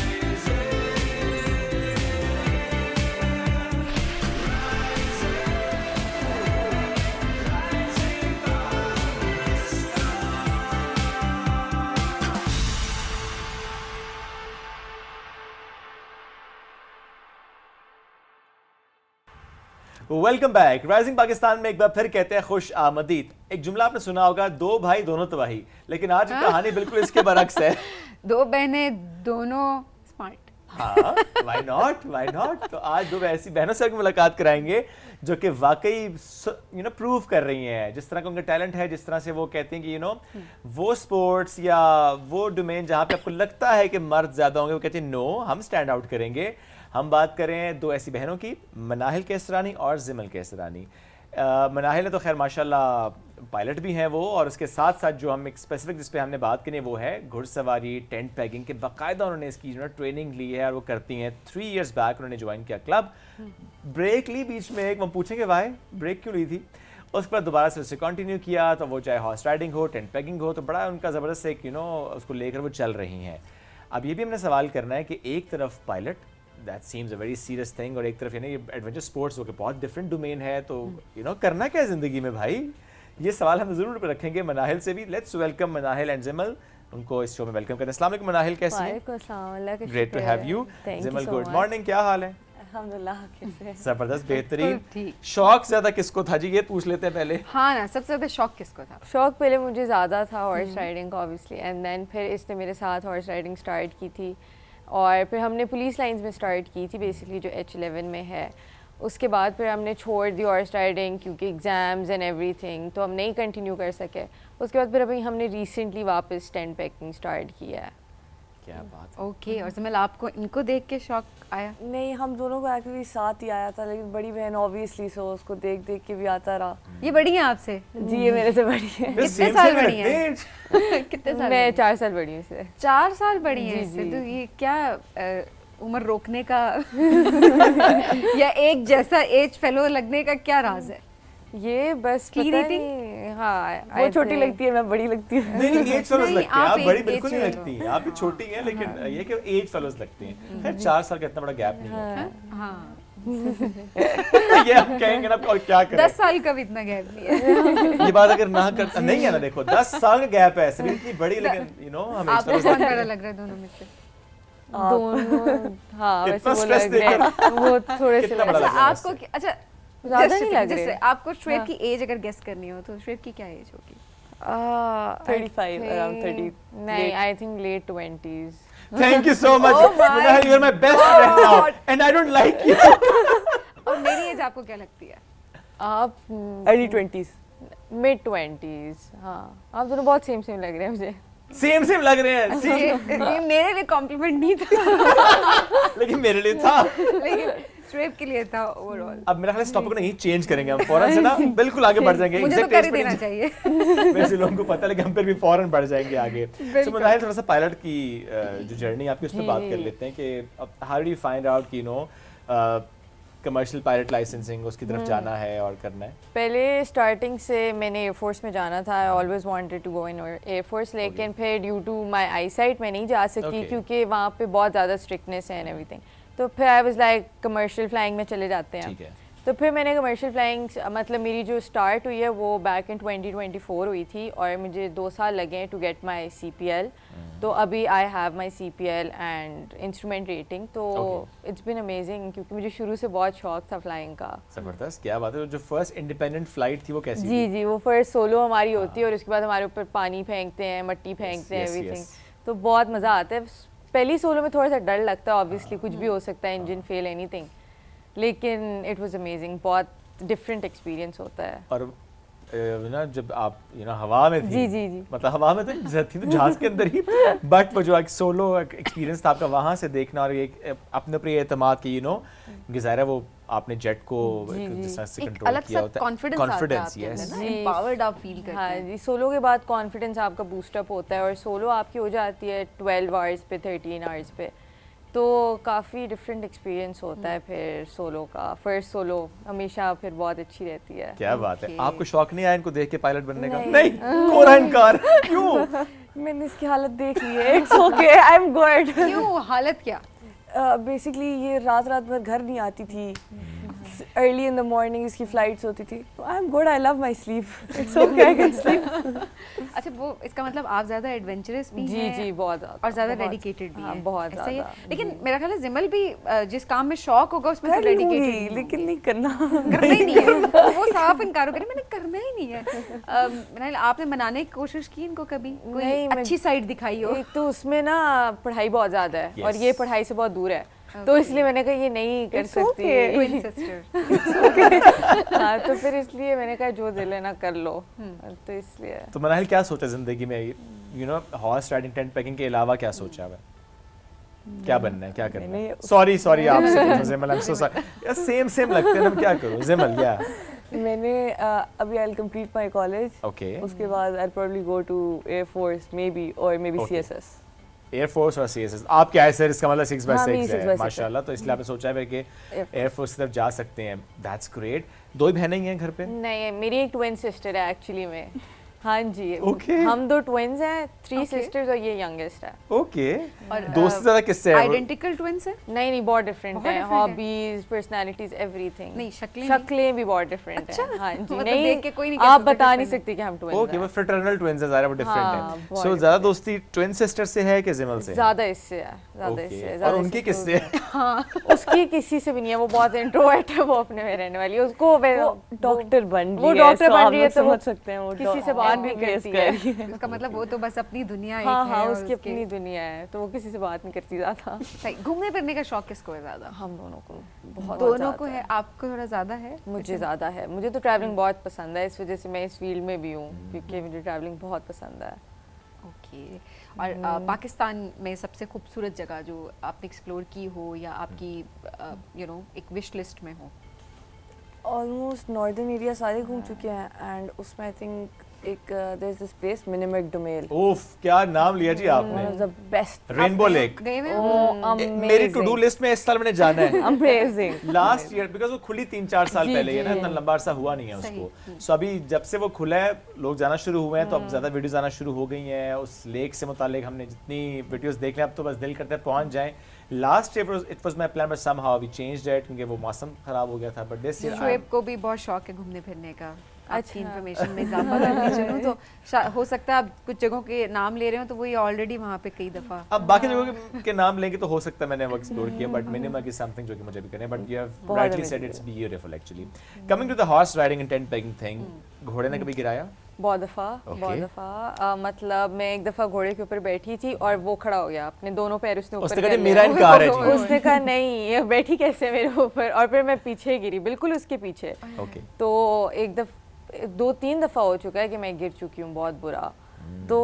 Welcome back. Rising Pakistan में एक बार फिर कहते हैं खुश आमदीद। एक जुमला आपने सुना होगा, दो भाई दोनों तबाही, लेकिन आज कहानी बिल्कुल इसके बरक्स है। दो बहनें दोनों स्मार्ट। हाँ, व्हाई नॉट। तो आज दो ऐसी बहनों से मुलाकात कराएंगे जो कि वाकई प्रूव कर रही हैं जिस तरह का उनका टैलेंट है, जिस तरह से वो कहते हैं कि वो स्पोर्ट्स या वो डोमेन जहाँ पे आपको लगता है कि मर्द ज्यादा होंगे, वो कहते हैं नो, हम स्टैंड आउट करेंगे। हम बात करें दो ऐसी बहनों की, मनाहिल केसरानी और जिमल केसरानी। मनाहिल है तो खैर माशाल्लाह पायलट भी हैं वो, और उसके साथ साथ जो हम एक स्पेसिफिक जिस पे हमने बात करनी है वो है घुड़सवारी, टेंट पैगिंग के बाकायदा उन्होंने इसकी ट्रेनिंग ली है और वो करती हैं। 3 इयर्स बैक उन्होंने ज्वाइन किया क्लब, ब्रेक ली बीच में, एक हम पूछेंगे वाई ब्रेक क्यों ली थी, उसके बाद दोबारा से उसे कंटिन्यू किया। तो वो चाहे हॉर्स राइडिंग हो, टेंट पैगिंग हो, तो बड़ा उनका ज़बरदस्त एक उसको लेकर वो चल रही हैं। अब ये भी हमने सवाल करना है कि एक तरफ pilot, that seems a very serious thing, और एक तरफ एडवेंचर स्पोर्ट्स हो के बहुत डिफरेंट डोमेन है, तो करना क्या है ज़िंदगी में भाई, ये सवाल हम ज़रूर रखेंगे मनाहिल से भी। लेट्स वेलकम मनाहिल एंड जिमल, उनको इस शो में वेलकम करें। अस्सलाम वालेकुम मनाहिल, कैसी हैं? Great to have you. Zimal good morning, क्या हाल है? अल्हम्दुलिल्लाह, कैसे? जबरदस्त, बेहतरीन। शौक ज्यादा किसको था जी, ये पूछ लेते हैं पहले। हाँ ना, सबसे ज्यादा शौक किसको था? शौक पहले मुझे ज़्यादा था हॉर्स राइडिंग का ऑब्वियसली, एंड देन फिर इसने मेरे साथ हॉर्स राइडिंग स्टार्ट की थी, और फिर हमने पुलिस लाइंस में स्टार्ट की थी बेसिकली जो H11 में है। उसके बाद फिर हमने छोड़ दी हॉर्स राइडिंग क्योंकि एग्ज़ाम्स एंड एवरीथिंग, तो हम नहीं कंटिन्यू कर सके। उसके बाद फिर अभी हमने रिसेंटली वापस टेंट पैकिंग स्टार्ट किया है। क्या बात। ओके, और जिमल आपको इनको देख के शौक आया? नहीं, हम दोनों को एक्चुअली साथ ही आया था, लेकिन बड़ी बहन ऑब्वियसली उसको देख देख के भी आता रहा। ये बड़ी हैं आपसे? जी, ये मेरे से बड़ी है। कितने साल बड़ी हैं? कितने साल? मैं 4 साल बड़ी हूँ इससे। 4 साल बड़ी हैं जी, इससे? जी। तो ये क्या उम्र रोकने का या एक जैसा एज फेलो लगने का क्या राज है? ये बस Clean पता eating? नहीं, हाँ, वो छोटी लगती है, मैं बड़ी लगती हूँ। नहीं, एज फेलोज नहीं, लगती हैं आप, आप बड़ी एक बिल्कुल नहीं age लगती हैं आप, भी छोटी हैं, लेकिन ये कि एज फेलोज लगती हैं। खैर 4 साल का इतना बड़ा गैप नहीं है। हाँ, ये हम कहेंगे ना, और क्या करें। 10 साल का भी इतना गैप नहीं है। ये बात अगर ना कर नहीं है ना, देखो 10 साल का गैप है, सभी इतनी बड़ी, लेकिन हम एज आपको फेलोज कौन बड़ा लग रहा है दोनों में से? दोनों, हाँ, वैसे इतना वो stress लग रहे हैं, वो थोड़े से कितना लग बड़ा रहे लग रहा है आपको अच्छा ज़्यादा नहीं लग रहे। आपको श्वेत की एज अगर गेस करनी हो तो श्वेत की क्या एज होगी? 35, around 30. नहीं, I think late 20s. Thank you so much Oh my Munahil, you are my best friend now and I don't like you. और मेरी एज आपको क्या लगती है? आप early 20s, mid 20s, हाँ, आप दोनों बहुत सेम सेम लग रहे हैं मुझे। सेम लग रहे हैं। ये मेरे लिए कॉम्प्लीमेंट नहीं था लेकिन मेरे लिए था। लेकिन शुएब के लिए था ओवरऑल। अब मेरा ख्याल है इस टॉपिक को नहीं चेंज करेंगे हम फौरन से ना, बिल्कुल आगे बढ़ जाएंगे। मुझे तो Exact कर ही age पे देना नहीं चाहिए। वैसे लोगों को पता है, लेकिन हम फिर भी फौरन बढ़ जाएंगे आगे। सो मुनाहिल, थोड़ा सा पायलट की जो जर्नी आपकी उस पर बात कर लेते हैं कि how do you find out कि कमर्शियल पायलट लाइसेंसिंग उसकी तरफ जाना है और करना है? पहले स्टार्टिंग से मैंने एयरफोर्स में जाना था, I always wanted to go in air force, लेकिन फिर ड्यू टू माय आईसाइट मैं नहीं जा सकी क्योंकि वहाँ पे बहुत ज़्यादा स्ट्रिक्टनेस है एंड एवरीथिंग। तो फिर आई वाज लाइक कमर्शियल फ्लाइंग में चले जाते हैं। ठीक है। तो फिर मैंने कमर्शियल फ्लाइंग, मतलब मेरी जो स्टार्ट हुई है वो बैक इन 2024 हुई थी और मुझे 2 साल लगे टू गेट माय CPL। तो अभी I have my CPL and instrument rating. तो इट्स बीन अमेजिंग क्योंकि मुझे शुरू से बहुत शौक था फ्लाइंग का। जबरदस्त, क्या बात है। जो फर्स्ट इंडिपेंडेंट फ्लाइट थी वो कैसी जी थी? जी, वो फर्स्ट सोलो हमारी होती है और उसके बाद हमारे ऊपर पानी फेंकते हैं, मट्टी फेंकते हैं, एवरीथिंग। तो बहुत मज़ा आता है। पहली सोलो में थोड़ा सा डर लगता है, ऑब्वियसली कुछ भी हो सकता है, इंजन फेल, एनीथिंग, लेकिन इट वाज अमेजिंग। बहुत डिफरेंट एक्सपीरियंस होता है। और ना जब आप हवा में थी, जी जी जी, मतलब हवा में तो थी तो जहाज के अंदर ही, बट वो जो एक सोलो एक्सपीरियंस था आपका वहाँ से देखना और एक अपने ऊपर ये एतमाद कि ज़ाहिर है वो आपने जेट को जिस तरह से कंट्रोल किया होता है, कॉन्फिडेंस, यस, एम्पावर्ड आप फील करते हाँ हैं। जी। सोलो के बाद कॉन्फिडेंस आपका बूस्टअप होता है और सोलो आपकी हो जाती है 12 आवर्स पे, 13 आवर्स पे। तो काफ़ी डिफरेंट एक्सपीरियंस होता है फिर सोलो का। फर्स्ट सोलो हमेशा फिर बहुत अच्छी रहती है। क्या बात है। आपको शौक नहीं आया इनको देख के पायलट बनने का? नहीं, कोरा इनकार, क्यों? मैंने इसकी हालत देख ली है, it's okay, I am good. क्यों, हालत क्या? बेसिकली ये रात भर घर नहीं आती थी, अर्ली इन द मॉर्निंग इसकी फ्लाइट्स होती थी। I am good, I love my sleep, it's okay, I can sleep. अच्छा, वो इसका मतलब आप ज़्यादा एडवेंचरस भी जी हैं जी, बहुत ज़्यादा, और ज़्यादा बहुत, डेडिकेटेड भी हाँ, हैं। बहुत ऐसा ही है। ज़्यादा। लेकिन मेरा ख्याल है जिमल भी जिस काम में शौक होगा उसमें तो डेडिकेटेड, लेकिन नहीं करना ही नहीं है। वो साफ इनकार करे, मैंने करना ही नहीं है। मनाइल, आपने मनाने की कोशिश की इनको कभी? कोई नहीं, अच्छी साइड दिखाई हो? एक तो उसमें ना पढ़ाई बहुत ज़्यादा है और Yes. ये पढ़ाई से बहुत दूर है, तो इसलिए मैंने कहा ये नहीं कर सकती। Twin sister। हाँ, तो फिर इसलिए मैंने कहा जो दिल है ना कर लो, तो इसलिए। तो मनाहिल क्या सोचा जिंदगी में, हॉर्स राइडिंग, टेंट पैकिंग के अलावा क्या सोचा है? क्या बनना है, क्या करना है? सॉरी आपसे पूछूं Zimal, I am so sorry यार, सेम लगते हैं ना, क्या करूं जिमल? या मैंने अभी I will complete my college, okay, उसके बाद I probably go to air force maybe, और maybe Okay. CSS। Air force और CSS। आप क्या है सर, इसका मतलब 6x6 हाँ, मेरी 6x6 है माशाल्लाह, तो इसलिए आपने सोचा है कि एयरफोर्स की तरफ जा सकते हैं। That's great. 2 बहनें ही हैं घर पे? नहीं, मेरी एक ट्विन सिस्टर है एक्चुअली में। हाँ जी, Okay. हम 2 ट्विन्स हैं, 3 Okay. सिस्टर्स और ये यंगेस्ट है। ओके, और दोस्त ज़्यादा किससे है? आइडेंटिकल ट्विंस है? नहीं, बहुत डिफरेंट बहुत है, different है। Hobbies, personalities, everything. नहीं, शक्लें भी बहुत डिफरेंट हैं। हाँ जी, मतलब नहीं, देख के कोई नहीं कह आप सकता बता कि नहीं twin है। सकते कि हम ट्विन्स ओके, वो फ्रेटर्नल ट्विन्स है, ज़ाहिर वो डिफरेंट हाँ, है। बहुत सो ज़्यादा different। दोस्ती ट्विन सिस्टर से है कि जिमल से? ज़्यादा इससे है, ज़्यादा ओके, इससे है। और उनकी किससे है? हाँ, उसकी किसी से भी नहीं है, वो बहुत इंट्रोवर्ट है, वो अपने में रहने वाली है। उसको डॉक्टर बन रही वो है, डॉक्टर सो बन आप रही है, लोग तो वो समझ सकते हैं वो किसी से बात नहीं MBBS करती कर रही है। उसका मतलब वो तो बस अपनी दुनिया एक हाँ है हाँ, और उसकी उसके- अपनी दुनिया है, तो वो किसी से बात नहीं करती ज़्यादा। सही। घूमने फिरने का शौक किसको है ज्यादा? हम दोनों को बहुत दोनों को है, आपको थोड़ा ज्यादा है? मुझे ज़्यादा है। मुझे तो ट्रैवलिंग बहुत पसंद है, इस वजह से मैं इस फील्ड में भी हूँ, क्योंकि मुझे ट्रैवलिंग बहुत पसंद है। ओके। और पाकिस्तान में सबसे खूबसूरत जगह जो आपने एक्सप्लोर की हो या आपकी एक विश लिस्ट में हो? ऑलमोस्ट नॉर्दर्न एरिया सारे घूम चुके हैं, एंड उसमें आई थिंक एक there is this place Minimarg Domel, उफ, क्या नाम लिया जी वन आपने, of the best. Rainbow Lake. गए हुए हो? मेरी टू डू लिस्ट में इस साल मैंने जाना है। अमेजिंग। लास्ट ईयर, बिकॉज वो खुली 3-4 साल जी, पहले है ना, जी। इतना लंबा अरसा हुआ नहीं है सही। उसको। सो अभी जब से वो खुला है, लोग जाना शुरू हुए हैं, तो अब ज्यादा वीडियोस आना शुरू हो गई हैं उस लेक से मुतालिक। हमने जितनी वीडियोस देख लिया, अब तो बस दिल करता है पहुंच जाएं। Last year it was my plan, but somehow we changed it क्योंकि वो मौसम खराब हो गया था। बट दिस ईयर शुएब को भी बहुत शौक है घूमने फिरने का। अच्छी अच्छा। इन्फॉर्मेशन में इजाफा करती चलूं तो हो सकता है आप कुछ जगहों के नाम ले रहे हो तो वो ये ऑलरेडी वहाँ पे कई दफ़ा। अब बाकी जगहों के नाम लेंगे तो हो सकता है मैंने वो एक्सप्लोर किया, बट मिनिमम इज समथिंग जो कि मुझे भी करना है। But you have rightly said it's beautiful actually. Coming to the horse riding and tent packing thing, घोड़े ने कभी गिराया? बहुत दफ़ा, Okay. बहुत दफ़ा। मतलब मैं एक दफ़ा घोड़े के ऊपर बैठी थी और वो खड़ा हो गया, अपने दोनों पैर उसने ऊपर उसने कर कहा लिया। मेरा इनकार है जी। उसने कहा नहीं, ये बैठी कैसे मेरे ऊपर, और फिर मैं पीछे गिरी, बिल्कुल उसके पीछे। ओके, तो एक 2-3 दफ़ा हो चुका है कि मैं गिर चुकी हूँ, बहुत बुरा। तो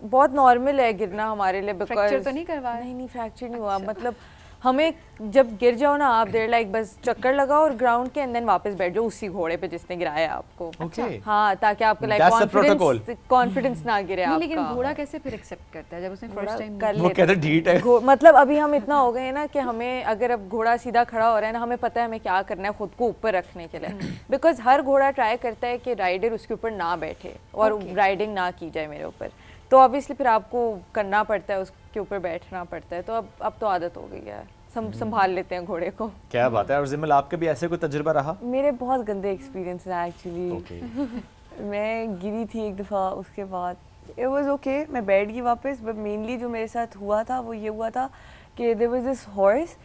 बहुत नॉर्मल है गिरना हमारे लिए, फ्रैक्चर तो नहीं करवाया? नहीं, फ्रैक्चर नहीं हुआ। मतलब हमें जब गिर जाओ ना आप देर लाइक बस चक्कर लगाओ और ग्राउंड के एंड देन वापस बैठ जाओ उसी घोड़े पे जिसने गिराया आपको। Okay. हाँ, ताकि आपको like That's the protocol. Confidence ना गिरे नहीं, आपका। लेकिन घोड़ा कैसे फिर एक्सेप्ट करता है जब उसने फर्स्ट टाइम कर वो लेते कहते हैं ढीठ है। मतलब अभी हम इतना हो गए हैं ना कि हमें अगर अब घोड़ा सीधा खड़ा हो रहा है ना, हमें पता है हमें क्या करना है खुद को ऊपर रखने के लिए, बिकॉज हर घोड़ा ट्राई करता है कि राइडर उसके ऊपर ना बैठे और राइडिंग ना की जाए मेरे ऊपर, तो ऑब्वियसली फिर आपको करना पड़ता है, उसके ऊपर बैठना पड़ता है। तो अब तो आदत हो गई है, संभाल लेते हैं घोड़े को। क्या बात है। और जिमल आपका भी ऐसे कोई तजुर्बा रहा? मेरे बहुत गंदे एक्सपीरियंस है एक्चुअली। मैं गिरी थी एक दफ़ा, उसके बाद इट वाज ओके, मैं बैठ गई वापस। बट मेनली जो मेरे साथ हुआ था वो ये हुआ था कि देयर वाज दिस हॉर्स,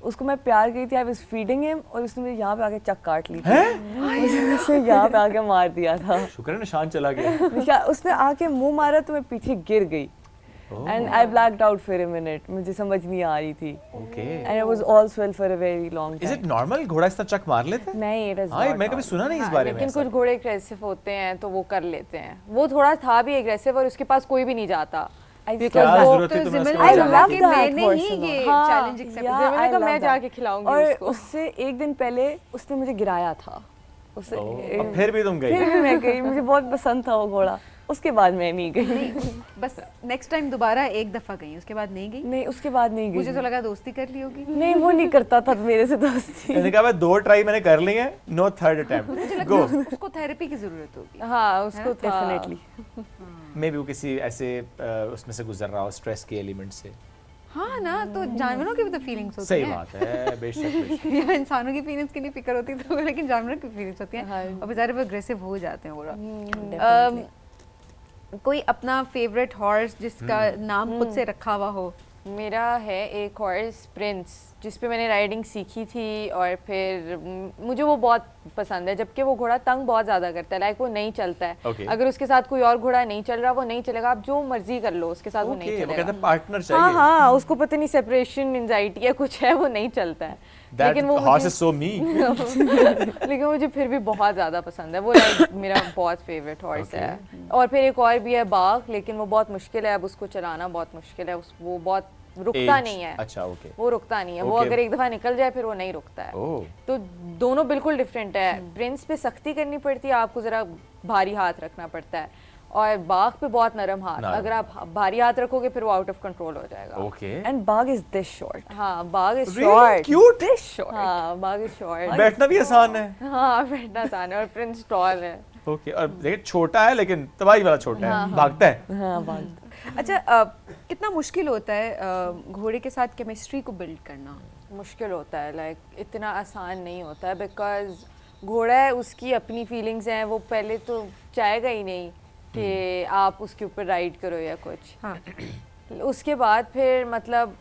उसको मैं प्यार करी थी, आई वाज फीडिंग हिम, और उसने मेरे यहाँ पे आके चक काट ली थी। उसने यहाँ पे आके मार दिया था। शुक्र है निशान चला गया। उसने आके मुंह मारा तो मैं पीछे गिर गई and I blacked out for a minute, मुझे समझ नहीं आ रही थी okay. And it was all swell for a very long is time. It normal घोड़ा इस तरह चक मार लेते हैं? नहीं, इट इज हाँ, मैं कभी सुना नहीं इस बारे में। लेकिन ऐसा। कुछ घोड़े एग्रेसिव होते हैं तो वो कर लेते हैं। वो थोड़ा था भी एग्रेसिव और उसके पास कोई भी नहीं जाता। क्या Because वो जरूरत है तुम्हें उसको I जाने love की? that मैंने ही person. ये हाँ, चैलेंज एक्सेप्ट yeah, किया। मैंने I कहा love मैं that. जाके खिलाऊंगी और उसको। उससे एक दिन पहले उसने मुझे गिराया था। उससे और फिर भी तुम गई? फिर भी मैं गई, मुझे बहुत पसंद था वो घोड़ा। उसके बाद मैं नहीं गई। बस नेक्स्ट टाइम दोबारा एक दफा गई, उसके बाद नहीं गई। नहीं, उसके बाद नहीं गई। मुझे तो लगा दोस्ती कर ली होगी। नहीं, वो नहीं करता था मेरे से दोस्ती। मैंने कहा मैं 2 ट्राई मैंने कर ली है, नो थर्ड मुझे अटेम्प्ट। लगता गो। है उसको थेरेपी की जरूरत होगी। हाँ, उसको था। डेफिनेटली। मे बी वो किसी ऐसे उसमें से गुजर रहा हो, स्ट्रेस के एलिमेंट से। हाँ ना, तो जानवरों की भी तो फीलिंग्स होती सही हैं। बात है, बेशक बेशक। या इंसानों की फीलिंग्स की नहीं फिक्र होती तो, लेकिन जानवरों की फीलिंग्स होती हैं। हाँ। और बेचारे वो अग्रेसिव हो जाते हैं पूरा। Definitely. कोई अपना फेवरेट हॉर्स जिसका नाम खुद से रखा हुआ हो? मेरा है एक हॉर्स प्रिंस, जिस पे मैंने राइडिंग सीखी थी और फिर मुझे वो बहुत पसंद है, जबकि वो घोड़ा तंग बहुत ज़्यादा करता है, लाइक वो नहीं चलता है। Okay. अगर उसके साथ कोई और घोड़ा नहीं चल रहा, वो नहीं चलेगा, आप जो मर्जी कर लो उसके साथ वो नहीं ओके, वो कहते चलेगा। हैं पार्टनर हाँ चाहिए। हाँ, उसको पता नहीं सेपरेशन एंजाइटी है कुछ है, वो नहीं चलता है। दैट लेकिन वो हॉर्स इज सो मी। लेकिन मुझे फिर भी बहुत ज़्यादा पसंद है वो, लाइक मेरा बहुत फेवरेट हॉर्स Okay. है। और फिर एक और भी है बाघ, लेकिन वो बहुत मुश्किल है, अब उसको चलाना बहुत मुश्किल है, वो बहुत रुकता नहीं है। अच्छा, ओके। वो रुकता नहीं है, वो Okay. अगर एक दफ़ा निकल जाए फिर वो नहीं रुकता है। ओह, तो दोनों बिल्कुल डिफरेंट है। प्रिंस पे सख्ती करनी पड़ती है, आपको ज़रा भारी हाथ रखना पड़ता है, और बाघ पे बहुत नरम हाथ। नरम। अगर आप भारी हाथ रखोगे फिर वो आउट ऑफ कंट्रोल हो जाएगा। Okay. And bug is this short. हाँ, बाघ is Really? Short. Cute? This short. हाँ, बाघ इज शॉर्ट। बैठना भी आसान है। हाँ, बैठना आसान है, और प्रिंस टॉल है। ओके, और देखिए छोटा है लेकिन तबाही वाला छोटा है, भागता है। हाँ, bug. अच्छा, कितना मुश्किल होता है घोड़े के साथ केमिस्ट्री को बिल्ड करना? मुश्किल होता है, लाइक इतना आसान नहीं होता है, बिकॉज घोड़ा है, उसकी अपनी फीलिंग्स हैं, वो पहले तो चाहेगा ही नहीं कि आप उसके ऊपर राइड करो या कुछ। हाँ। उसके बाद फिर मतलब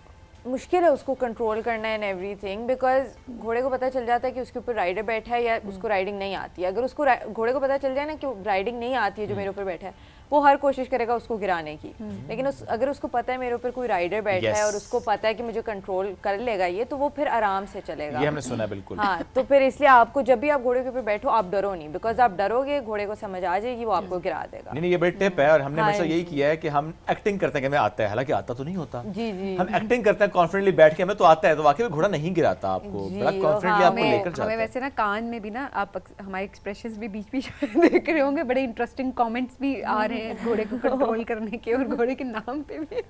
मुश्किल है उसको कंट्रोल करना एंड एवरीथिंग, बिकॉज घोड़े को पता चल जाता है कि उसके ऊपर राइडर बैठा है या उसको राइडिंग नहीं आती है। अगर उसको घोड़े को पता चल जाए ना कि राइडिंग नहीं आती है जो मेरे ऊपर बैठा है, वो हर कोशिश करेगा उसको गिराने की। लेकिन अगर उसको पता है मेरे ऊपर कोई राइडर बैठा है Yes. और उसको पता है कि मुझे कंट्रोल कर लेगा ये, तो वो फिर आराम से चलेगा। ये हमने सुना बिल्कुल। हाँ, तो फिर इसलिए आपको जब भी आप घोड़े के ऊपर बैठो आप डरो नहीं, बिकॉज आप डरोगे घोड़े को समझ आ जाएगी, वो आपको गिरा देगा। नहीं, ये बड़ी टिप है, और हमने हाँ हमेशा यही जी। किया है कि हम एक्टिंग करते हैं कि हमें आता है, हालांकि आता तो नहीं होता। जी जी। हम एक्टिंग करते हैं कॉन्फिडेंटली बैठ के, हमें तो आता है, तो वाकई में घोड़ा नहीं गिराता आपको, जी, बड़ा कॉन्फिडेंटली हाँ, आपको लेकर जाता हमें है। वैसे ना कान में भी ना आप हमारे एक्सप्रेशंस भी बीच बीच में देख रहे होंगे, बड़े इंटरेस्टिंग कमेंट्स भी आ रहे हैं घोड़े को कंट्रोल करने के और घोड़े के नाम पे भी।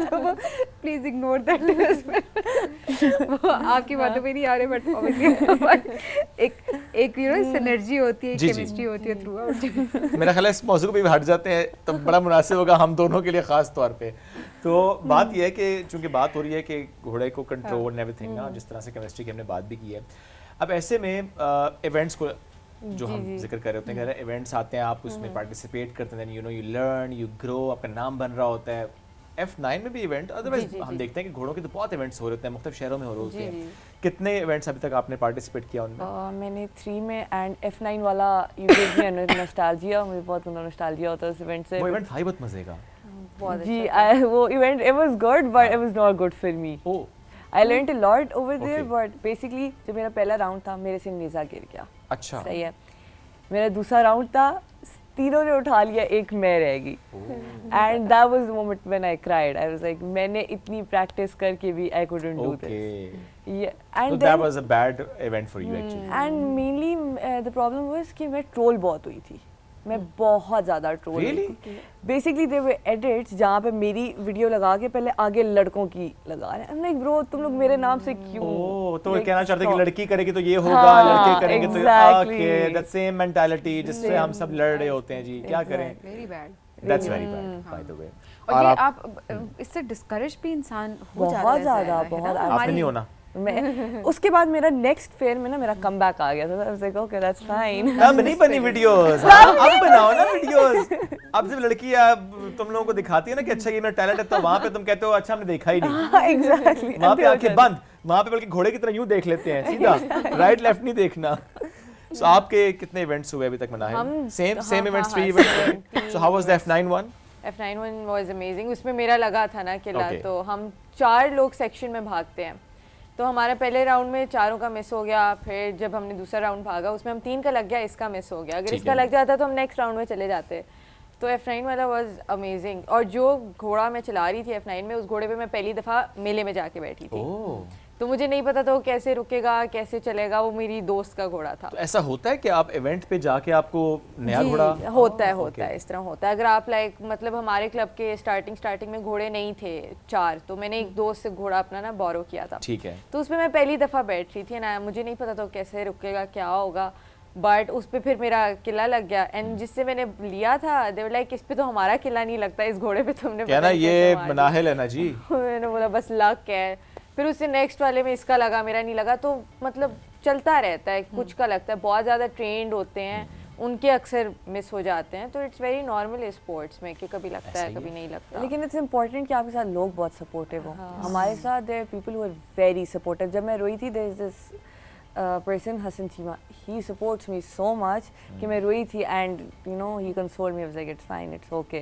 तो वो प्लीज इग्नोर दैट। वो आपकी बातों पे नहीं आ रहे, बट ऑब्वियसली एक यू नो सिनर्जी होती है, जी, जी। केमिस्ट्री होती है थ्रू आउट। मेरा ख्याल है इस मौजूद को भी हट जाते हैं तो बड़ा मुनासिब होगा हम दोनों के लिए खास तौर पे। तो बात यह है कि चूंकि बात हो रही है कि घोड़े को कंट्रोल एंड एवरीथिंग ना, जिस तरह से केमिस्ट्री की हमने बात भी की है, अब ऐसे में इवेंट्स को जो हम जिक्र कर रहे होते हैं, कह रहे हैं इवेंट्स आते हैं, आप उसमें पार्टिसिपेट करते हैं, you know you learn, you grow, आपका नाम बन रहा होता है। F9 में भी इवेंट, अदरवाइज हम देखते हैं कि घोड़ों के तो बहुत इवेंट्स हो रहे होते हैं, मुख्तलिफ शहरों में हो रहे होते हैं। कितने इवेंट्स अभी तक आपने पार्टिसिपेट किया उनमें? मैंने 3 में, एंड F9 वाला यू गिव मी नॉस्टैल्जिया, मुझे बहुत नॉस्टैल्जिया होता है उस इवेंट से। वो इवेंट था ही बहुत मजे का। बहुत जी, अच्छा वो event it was good but it was not good for me. Oh, I learned a lot over there, Okay. But basically जब मेरा पहला राउंड था मेरे से नेज़ा गिर गया। अच्छा। सही है। मेरा दूसरा राउंड था, तीनों ने उठा लिया, एक मैं रह गई। And that was the moment when I cried. I was like मैंने इतनी प्रैक्टिस करके भी I couldn't do this. So that was a bad event for you actually. And mainly the problem was कि मैं ट्रोल बहुत हुई थी, मैं बहुत ज़्यादा ट्रोल Really? हुई थी। बेसिकली देयर वर एडिट्स जहाँ पे मेरी वीडियो लगा के पहले आगे लड़कों की लगा रहे हैं। I'm like ब्रो तुम लोग मेरे नाम से क्यों? ओह, तो वो Like, कहना चाहते हैं कि stop. लड़की करेगी तो ये होगा, हाँ, लड़के करेंगे तो exactly. Okay, that same mentality जिससे हम सब लड़ रहे होते हैं जी, क्या करें? Very bad. That's very bad bye the वे। और ये आप इससे डिस्करेज भी इंसान हो जाता है। बहुत ज़्यादा, ज़ाहिर है बहुत ना? आपने आपने नहीं होना। मैं उसके बाद मेरा नेक्स्ट फेयर में ना मेरा कमबैक आ गया था। I was like okay that's fine. अब नहीं बनी वीडियोस, अब बनाओ ना वीडियोस। अब जब लड़की तुम लोगों को दिखाती है ना कि अच्छा ये मेरा टैलेंट है, तो वहाँ पे तुम कहते हो अच्छा हमने देखा ही नहीं। एग्जैक्टली वहाँ पे आंखें बंद, वहाँ पे बल्कि घोड़े की तरह यूं देख लेते हैं सीधा, राइट लेफ्ट नहीं देखना। सो आपके कितने इवेंट्स हुए अभी तक मनाए? हम same events, 3 events. So how was the F9 one? F9 one was amazing। उसमें मेरा लगा था ना किला। Okay. तो हम 4 लोग सेक्शन में भागते हैं, तो हमारा पहले राउंड में 4 का मिस हो गया। फिर जब हमने दूसरा राउंड भागा उसमें हम 3 का लग गया, इसका मिस हो गया। अगर ठीक इसका है। लग जाता तो हम नेक्स्ट राउंड में चले जाते। तो F9 वाला वाज अमेजिंग। और जो घोड़ा मैं चला रही थी F9 में, उस घोड़े पे मैं पहली दफ़ा मेले में जाके बैठी थी। ओह, तो मुझे नहीं पता था वो कैसे रुकेगा, कैसे चलेगा। वो मेरी दोस्त का घोड़ा था। तो ऐसा होता है कि आप इवेंट पे जाके आपको नया जी, घोड़ा होता है ओके। इस तरह होता है। अगर आप लाइक मतलब हमारे क्लब के स्टार्टिंग में घोड़े नहीं थे 4, तो मैंने एक दोस्त से घोड़ा अपना ना बोरो किया था। ठीक है। तो उसमें मैं पहली दफ़ा बैठ रही थी ना, मुझे नहीं पता था कैसे रुकेगा, क्या होगा। बट उस पर फिर मेरा किला लग गया। एंड जिससे मैंने लिया था दे वर लाइक इस पे तो हमारा किला नहीं लगता, इस घोड़े पे तुमने क्या पता ना नहीं ये कैसे मार दिया। मनाहिल है ना जी। मैंने बोला बस लक है। फिर उससे नेक्स्ट वाले में इसका लगा, मेरा नहीं लगा। तो मतलब चलता रहता है, कुछ का लगता है। बहुत ज़्यादा ट्रेंड होते हैं, उनके अक्सर मिस हो जाते हैं। तो इट्स वेरी नॉर्मल स्पोर्ट्स में कि कभी लगता है कभी नहीं लगता। लेकिन इट्स इम्पोर्टेंट कि आपके साथ लोग बहुत सपोर्टिव हो। हमारे साथ there people who are very supportive. जब मैं रोई थी there is this person Hasan Cheema, he supports me so much कि मैं रोई थी and you know he consoled me, I was like it's fine, it's okay.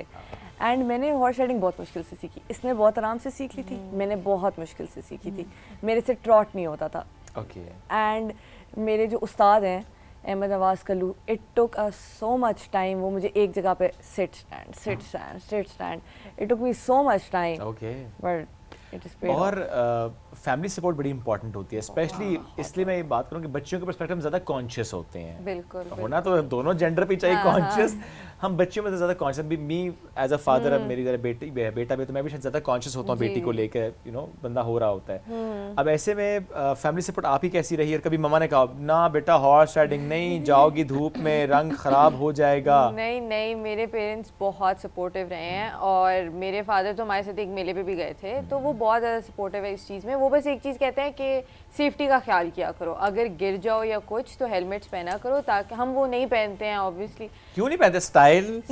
And मैंने हॉर्स राइडिंग बहुत मुश्किल से सीखी। इसने बहुत आराम से सीख ली थी, मैंने बहुत मुश्किल से सीखी थी। मेरे से ट्रॉट नहीं होता था। ओके। एंड मेरे जो उस्ताद हैं Ahmed Nawaz Kallu, it took us so much time. वो मुझे एक जगह पे sit stand, it took me so much time, okay. But it is और फैमिली सपोर्ट बड़ी इंपॉर्टेंट होती है, स्पेशली इसलिए मैं ये बात करूँ कि बच्चियों के पर्सपेक्टिव में ज़्यादा कॉन्शियस होते हैं। बिल्कुल होना तो दोनों जेंडर पे चाहिए कॉन्शियस। हम बच्चियों में तो ज़्यादा कॉन्शियस भी, मी एज अ फादर, अब मेरी ज़रा बेटा भी, तो मैं भी शायद ज़्यादा कॉन्शियस होता हूँ बेटी को लेकर, यू नो बंदा हो रहा होता है। अब ऐसे में फैमिली सपोर्ट आप ही कैसी रही? और कभी मम्मा ने कहा ना बेटा हॉर्स राइडिंग नहीं जाओगी, धूप में रंग खराब हो जाएगा? नहीं, मेरे पेरेंट्स बहुत सपोर्टिव रहे हैं। और मेरे फादर तो हमारे साथ एक मेले पे भी गए थे, तो वो बहुत ज़्यादा सपोर्टिव है इस चीज़ में। वो बस एक चीज़ कहते हैं कि सेफ्टी का ख्याल किया करो, अगर गिर जाओ या कुछ तो हेलमेट्स पहना करो। ताकि हम वो नहीं पहनते हैं ऑब्वियसली, क्यों नहीं पहनते? स्टाइल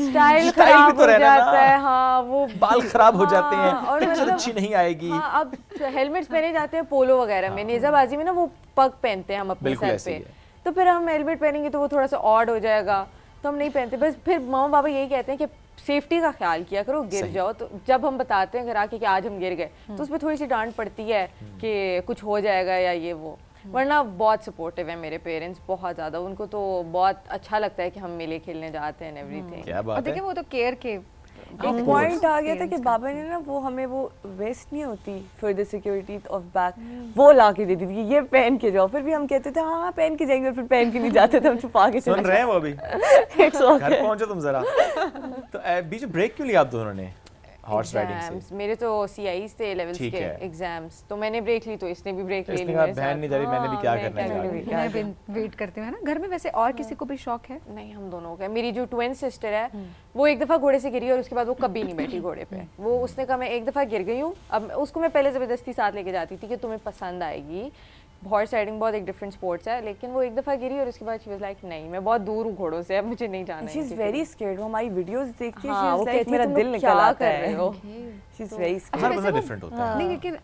खराब भी तो हो रहना जाता ना। है। हाँ, वो बाल खराब हो जाते हैं, हाँ, और पिक्चर मतलब- अच्छी नहीं आएगी। हाँ, अब हेलमेट्स पहने जाते हैं पोलो वगैरह में, नेजाबाजी में ना वो पग पहनते हैं हम अपने बिल्कुल सर ऐसे ही पे। है। तो फिर हम हेलमेट पहनेंगे तो वो थोड़ा सा ऑड हो जाएगा, तो हम नहीं पहनते। बस फिर मम्मा पापा यही कहते हैं कि सेफ्टी का ख्याल किया करो, गिर जाओ तो। जब हम बताते हैं घर आके कि आज हम गिर गए, तो उस पर थोड़ी सी डांट पड़ती है कि कुछ हो जाएगा या ये वो। वरना बहुत सपोर्टिव है मेरे पेरेंट्स, बहुत ज़्यादा। उनको तो बहुत अच्छा लगता है कि हम मेले खेलने जाते हैं एवरीथिंग। क्या और बात है। देखिए वो तो केयर के एक पॉइंट आ गया था कि बाबा ने ना वो हमें वो वेस्ट नहीं होती for the security of back, वो ला के देती थी कि ये पहन के जाओ। फिर भी हम कहते थे हाँ पहन के जाएंगे, और फिर पहन के नहीं जाते थे, हम छुपा के सुन रहे हैं वो अभी? It's okay. घर पहुंचो तुम जरा। तो बीच में ब्रेक क्यों लिया आप दोनों ने हॉर्स राइडिंग से? एग्जाम्स मेरे तो CIs थे लेवल्स ठीक के है। एग्जाम्स, तो मैंने ब्रेक ली, तो इसने भी ब्रेक ले इसने ली कहा मेरे बहन साथ। नहीं जा रही, मैंने भी हाँ, क्या मैं करना है करूँगी, जाके। क्या मैं वेट करती हूँ है ना। घर में वैसे और किसी को भी शौक है? नहीं, हम दोनों का। मेरी जो ट्विन सिस्टर है वो एक दफ़ा घोड़े से गिरी और उसके बाद वो कभी नहीं बैठी घोड़े पे। वो उसने कहा मैं एक दफ़ा गिर गई हूँ। अब उसको मैं पहले ज़बरदस्ती साथ लेके जाती थी कि तुम्हें पसंद आएगी, हॉर्स राइडिंग बहुत एक डिफरेंट स्पोर्ट्स है। लेकिन वो एक दफ़ा गिरी और उसके बाद शी वाज लाइक नहीं, मैं बहुत दूर हूँ घोड़ों से, अब मुझे नहीं जाना शी है। Is very scared. वो हमारी वीडियोस देखती है, हाँ, शी वो इज लाइक कहती है मेरा तुम दिल लोग निकल क्या आता कर रहे है। हो? शी इज वेरी हर वैसे बंदा वो- डिफरेंट होता है। नहीं लेकिन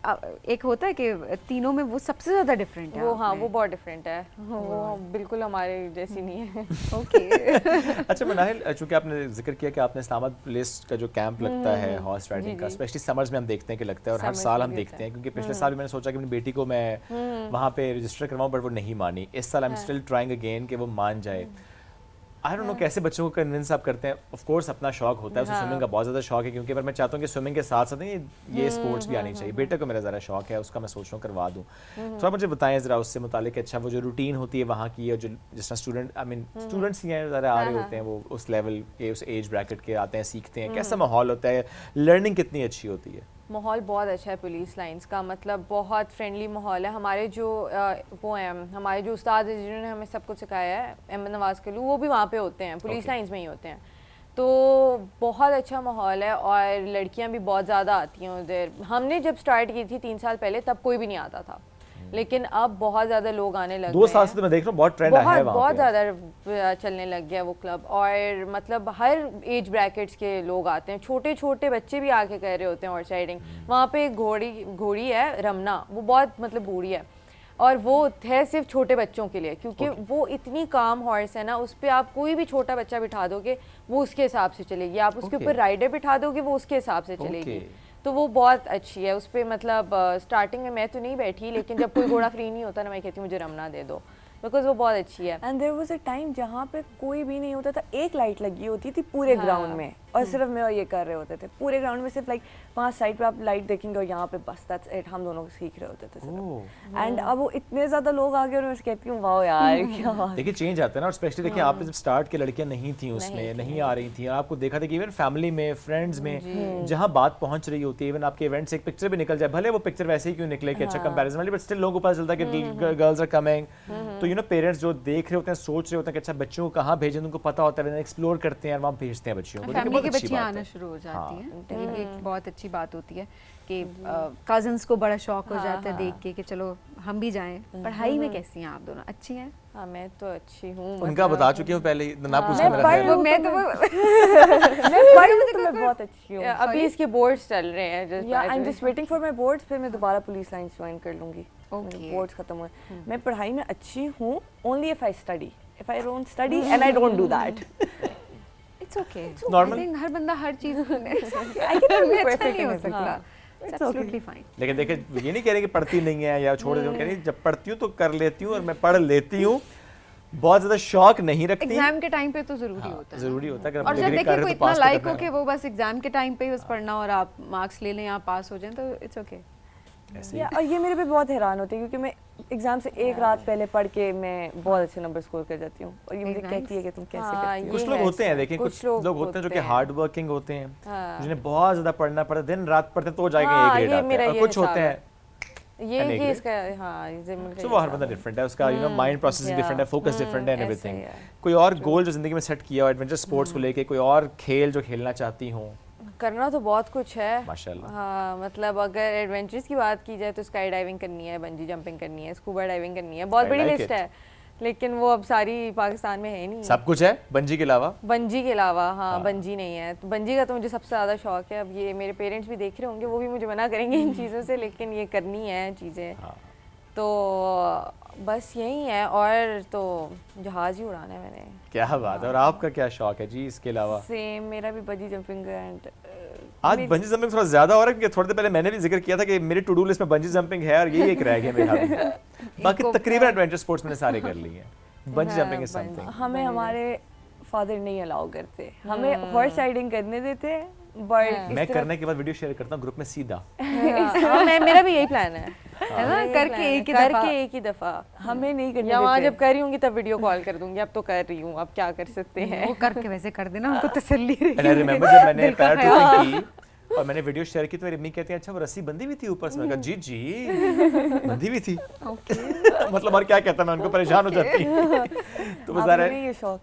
एक होता है कि तीनों में वो सबसे ज्यादा डिफरेंट है। वो हाँ, आप में। वो बहुत डिफरेंट है। वो बिल्कुल हमारे जैसी नहीं है। ओके। अच्छा मनाहिल, चूंकि आपने जिक्र किया कि आपने इस्लामाबाद पुलिस का जो कैंप लगता है हॉर्स राइडिंग का, जी। स्पेशली समर्स में हम देखते हैं कि लगता है, और हर Summers साल में हम भी देखते होता हैं, क्योंकि पिछले साल भी मैंने सोचा कि अपनी बेटी को मैं वहाँ पे रजिस्टर करवाऊँ, बट वो नहीं मानी। इस साल I am still trying again कि वो मान जाए। आई डोंट नो कैसे बच्चों को कन्विंस आप करते हैं। ऑफ कोर्स अपना शौक होता है, उसे स्विमिंग का बहुत ज़्यादा शौक है, क्योंकि पर मैं चाहता हूँ कि स्विमिंग के साथ साथ ये स्पोर्ट्स भी आनी चाहिए। बेटे को मेरा ज़रा शौक है, उसका मैं सोच रहा हूँ करवा दूँ। तो आप मुझे बताएं ज़रा उससे मुतालिक, अच्छा वो जो रूटीन होती है वहाँ की, और जो जिस तरह स्टूडेंट स्टूडेंट्स ही हैं ज़रा आ रहे होते हैं, वो उस लेवल के उस एज ब्रैकेट के आते हैं, सीखते हैं, कैसा माहौल होता है, लर्निंग कितनी अच्छी होती है? माहौल बहुत अच्छा है पुलिस लाइंस का, मतलब बहुत फ्रेंडली माहौल है। हमारे जो वो हैं, हमारे जो उस्ताद हैं जिन्होंने हमें सब कुछ सिखाया है, अहमद नवाज़ कलू, वो भी वहाँ पे होते हैं, पुलिस लाइंस में ही होते हैं। तो बहुत अच्छा माहौल है और लड़कियाँ भी बहुत ज़्यादा आती हैं उधर। हमने जब स्टार्ट की थी 3 साल पहले, तब कोई भी नहीं आता था, लेकिन अब बहुत ज़्यादा लोग आने लग गए। 2 साल से तो मैं देख रहा हूँ बहुत ट्रेंड है वहाँ बहुत पे। ज़्यादा चलने लग गया वो क्लब, और मतलब हर एज ब्रैकेट्स के लोग आते हैं, छोटे छोटे बच्चे भी आके कर रहे होते हैं हॉर्स राइडिंग। वहाँ पे एक घोड़ी है रमना, वो बहुत मतलब बूढ़ी है, और वो है सिर्फ छोटे बच्चों के लिए, क्योंकि वो इतनी काम हॉर्स है ना, उस पर आप कोई भी छोटा बच्चा बिठा दोगे वो उसके हिसाब से चलेगी, आप उसके ऊपर राइडर बिठा दोगे वो उसके हिसाब से चलेगी। तो वो बहुत अच्छी है। उस पर मतलब स्टार्टिंग में मैं तो नहीं बैठी, लेकिन जब कोई घोड़ा फ्री नहीं होता ना, मैं कहती हूँ मुझे रमना दे दो, बिकॉज वो बहुत अच्छी है। And there was a time जहाँ पे कोई भी नहीं होता था, एक लाइट लगी होती थी पूरे ग्राउंड में, और सिर्फ मैं और ये कर रहे होते थे पूरे ग्राउंड में, सिर्फ लाइक 5 साइड पे आप लाइट देखेंगे और यहाँ पे बस दैट्स इट, हम दोनों सीख रहे होते थे। एंड अब वो इतने ज़्यादा लोग आ गए और मैं कहती हूँ वाओ यार क्या बात। देखिए चेंज आता है ना, और स्पेशली देखिए आपने जब स्टार्ट के लड़कियां नहीं थी उसमें, नहीं आ रही थी, आपको देखा था कि इवन फैमिली में, फ्रेंड्स में जहां बात पहुंच रही होती है, इवन आपके इवेंट से एक पिक्चर भी निकल जाए, भले वो पिक्चर वैसे ही क्यों निकले कि अच्छा कंपैरिजन वाली, बट स्टिल लोगों को पता चलता है कि गर्ल्स आर कमिंग। तो यू नो पेरेंट्स जो देख रहे होते हैं, सोच रहे होते हैं कि अच्छा बच्चों को कहाँ भेजें, उनको पता होता है, एक्सप्लोर करते हैं और वहाँ भेजते हैं बच्चियों को। फैमिली के बच्चे आना शुरू हो जाती हैं, ये भी एक बहुत अच्छी बात होती है कि कजन्स को बड़ा शौक हो जाता है देख के कि चलो हम भी जाएं। पढ़ाई में कैसी हैं आप दोनों? अच्छी हैं? हाँ मैं तो अच्छी हूँ, उनका बता चुकी हूँ पहले ही, ना पूछना मैं मेरा पढ़ ख्याल। लूँ मैं तो मैं बहुत अच्छी हूँ। अभी इसके बोर्ड्स चल रहे हैं, या I am just waiting for my boards, फिर मैं दोबारा पुलिस लाइंस ज्वाइन कर लूँगी। Okay. बोर्ड्स खत्म हुए, मैं पढ़ाई में अच्छी हूँ, only if I study, if I don't study and I don't do that. It's okay, normal. I think हर बंदा हर चीज I cannot be अच्छा perfect नहीं हो in everything. सकता। It's absolutely fine. लेकिन देखिए ये नहीं कह रहे कि पढ़ती नहीं है या छोड़ देती हूँ, कह रही जब पढ़ती हूँ तो कर लेती हूँ और मैं पढ़ लेती हूँ, बहुत ज्यादा शौक नहीं रखती। एग्जाम के टाइम पे तो जरूरी होता है। जरूरी होता है, अगर और जब डिग्री देखिए कर कोई रहे तो इतना पास तो लायक करना हो है। कि वो बस एग्जाम के टाइम पे ही बस पढ़ना और आप मार्क्स ले लें, आप पास हो जाएं, तो इट्स ओके। या और ये मेरे पे बहुत हैरान होते हैं, क्योंकि मैं एग्जाम से एक रात पहले पढ़ के मैं बहुत अच्छे नंबर स्कोर कर जाती हूँ, और ये मुझे कहती है कि तुम कैसे हाँ, करती हो। कुछ ये लोग है होते हैं, ऐसा। देखिए कुछ लोग होते हैं जो कि हैं। हार्ड वर्किंग होते हैं, हाँ। जिन्हें बहुत ज्यादा पढ़ना पड़ता है, दिन रात पढ़ते हैं तो जाएंगे हाँ, एक ग्रेड ये आता मेरा है, और ये कुछ हिसाब होते है। हैं ये agree? इसका हाँ तो वो हर बंदा डिफरेंट है, उसका you know mind process different है, फोकस डिफरेंट है एंड ऐसे एवरीथिंग। ही है। कोई और गोल जो जिंदगी में सेट किया हो एडवेंचर स्पोर्ट्स को लेके, कोई और खेल जो खेलना चाहती हूँ? करना तो बहुत कुछ है माशाल्लाह। हाँ, मतलब अगर एडवेंचर्स की बात की जाए तो स्काई डाइविंग करनी है, बंजी जंपिंग करनी है, स्कूबा डाइविंग करनी है, बहुत I बड़ी like लिस्ट it. है, लेकिन वो अब सारी पाकिस्तान में है नहीं। सब कुछ है बंजी के अलावा? बंजी के अलावा हाँ, बंजी नहीं है, तो बंजी का तो मुझे सबसे ज़्यादा शौक है। अब ये मेरे पेरेंट्स भी देख रहे होंगे, वो भी मुझे मना करेंगे इन चीज़ों से, लेकिन ये करनी है चीज़ें। तो बस यही है, और तो जहाज़ ही उड़ाना है मैंने। क्या बात है। और आपका क्या शौक है जी इसके अलावा? सेम, मेरा भी बंजी जंपिंग एंड आज बंजी जंपिंग थोड़ा ज्यादा हो रहा है, क्योंकि थोड़ी देर पहले मैंने भी जिक्र किया था कि मेरी टू डू लिस्ट में बंजी जंपिंग है, और यही एक रह गया मेरा भी। बाकी तकरीबन एडवेंचर स्पोर्ट्स मैंने सारे कर लिए हैं। Bungee jumping is something. हमें हमारे फादर नहीं अलाउ करते, हमें हॉर्स राइडिंग करने देते, बट मैं करने के बाद वीडियो शेयर करता हूँ ग्रुप में सीधा। हाँ, मेरा भी यही प्लान है ना, करके एक ही दफा हमें नहीं करने या वहाँ देते। जब कर रही हूँगी तब वीडियो कॉल कर दूंगी, अब तो कर रही हूँ, अब क्या कर सकते हैं। वो करके वैसे कर देना, उनको तसल्ली एंड आई रिमेंबर जब मैंने पैराट्रूटिंग की और मैंने वीडियो शेयर की तो मेरी अम्मी कहती है अच्छा वो रस्सी बंधी भी थी ऊपर से? मैंने कहा जी जी बंधी भी थी। मतलब और क्या कहता, मैं उनको परेशान हो जाती। तो वो ज़ाहिर आपको है नहीं ये शौक?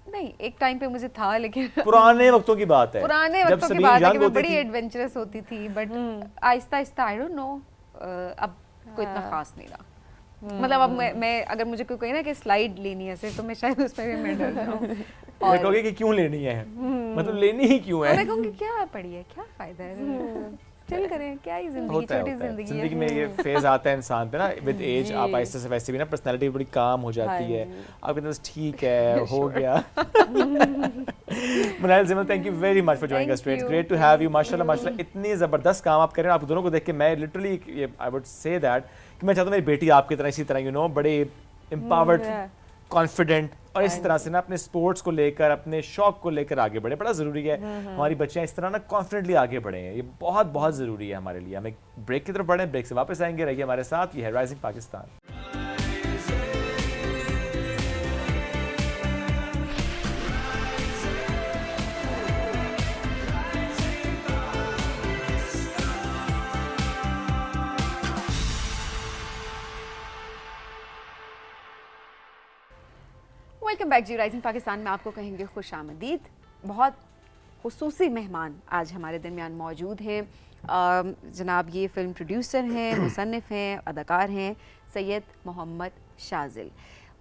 नहीं, एक टाइम पे मुझे था, लेकिन पुराने वक्तों की बात है, पुराने जब वक्तों की सबीन बात है young कि मैं होती बड़ी थी। एडवेंचरस होती थी, but Aahista Aahista I don't know अब कोई इतना खास नहीं रहा। मतलब अब मैं अगर मुझे कोई कहे ना कि स्लाइड लेनी है सिर्फ, तो मैं शायद उस पर भी मैं डर जाऊँ। मैं कहोगे कि क्यों लेनी है, मतलब लेनी ही क्यों और है? मैं कहूँगी क्या पड़ी है, क्या फायदा है, चिल करें, क्या ही जिंदगी, होता है, छोटी होता है। जिंदगी जिंदगी है। में ये फेज आता है इंसान पे ना, विद एज आप आहिस्ते से वैसे भी ना पर्सनालिटी बड़ी काम हो जाती है, आप कहते हैं ठीक है हो गया। Munahil Zimal, thank you very much for joining us today, it's great to have you. माशाल्लाह माशाल्लाह, इतनी ज़बरदस्त काम आप कर रहे हैं, आप दोनों को देख के मैं literally I would say that कि मैं चाहता हूँ मेरी बेटी आपकी तरह इसी तरह यू नो बड़े एम्पावर्ड, कॉन्फिडेंट, और इस तरह से ना अपने स्पोर्ट्स को लेकर, अपने शौक को लेकर आगे बढ़े, बड़ा ज़रूरी है। हमारी बच्चियाँ इस तरह ना कॉन्फिडेंटली आगे बढ़े हैं, ये बहुत बहुत ज़रूरी है हमारे लिए। हम एक ब्रेक की तरफ बढ़ें, ब्रेक से वापस आएंगे, रहिए हमारे साथ। ये है राइजिंग पाकिस्तान। वेलकम बैक जी। राइजिंग पाकिस्तान में आपको कहेंगे खुश आमदीद। बहुत खुसूसी मेहमान आज हमारे दरमियान मौजूद हैं। जनाब ये फ़िल्म प्रोड्यूसर हैं, मुसन्निफ़ हैं, अदाकार हैं सैयद मोहम्मद शाज़िल।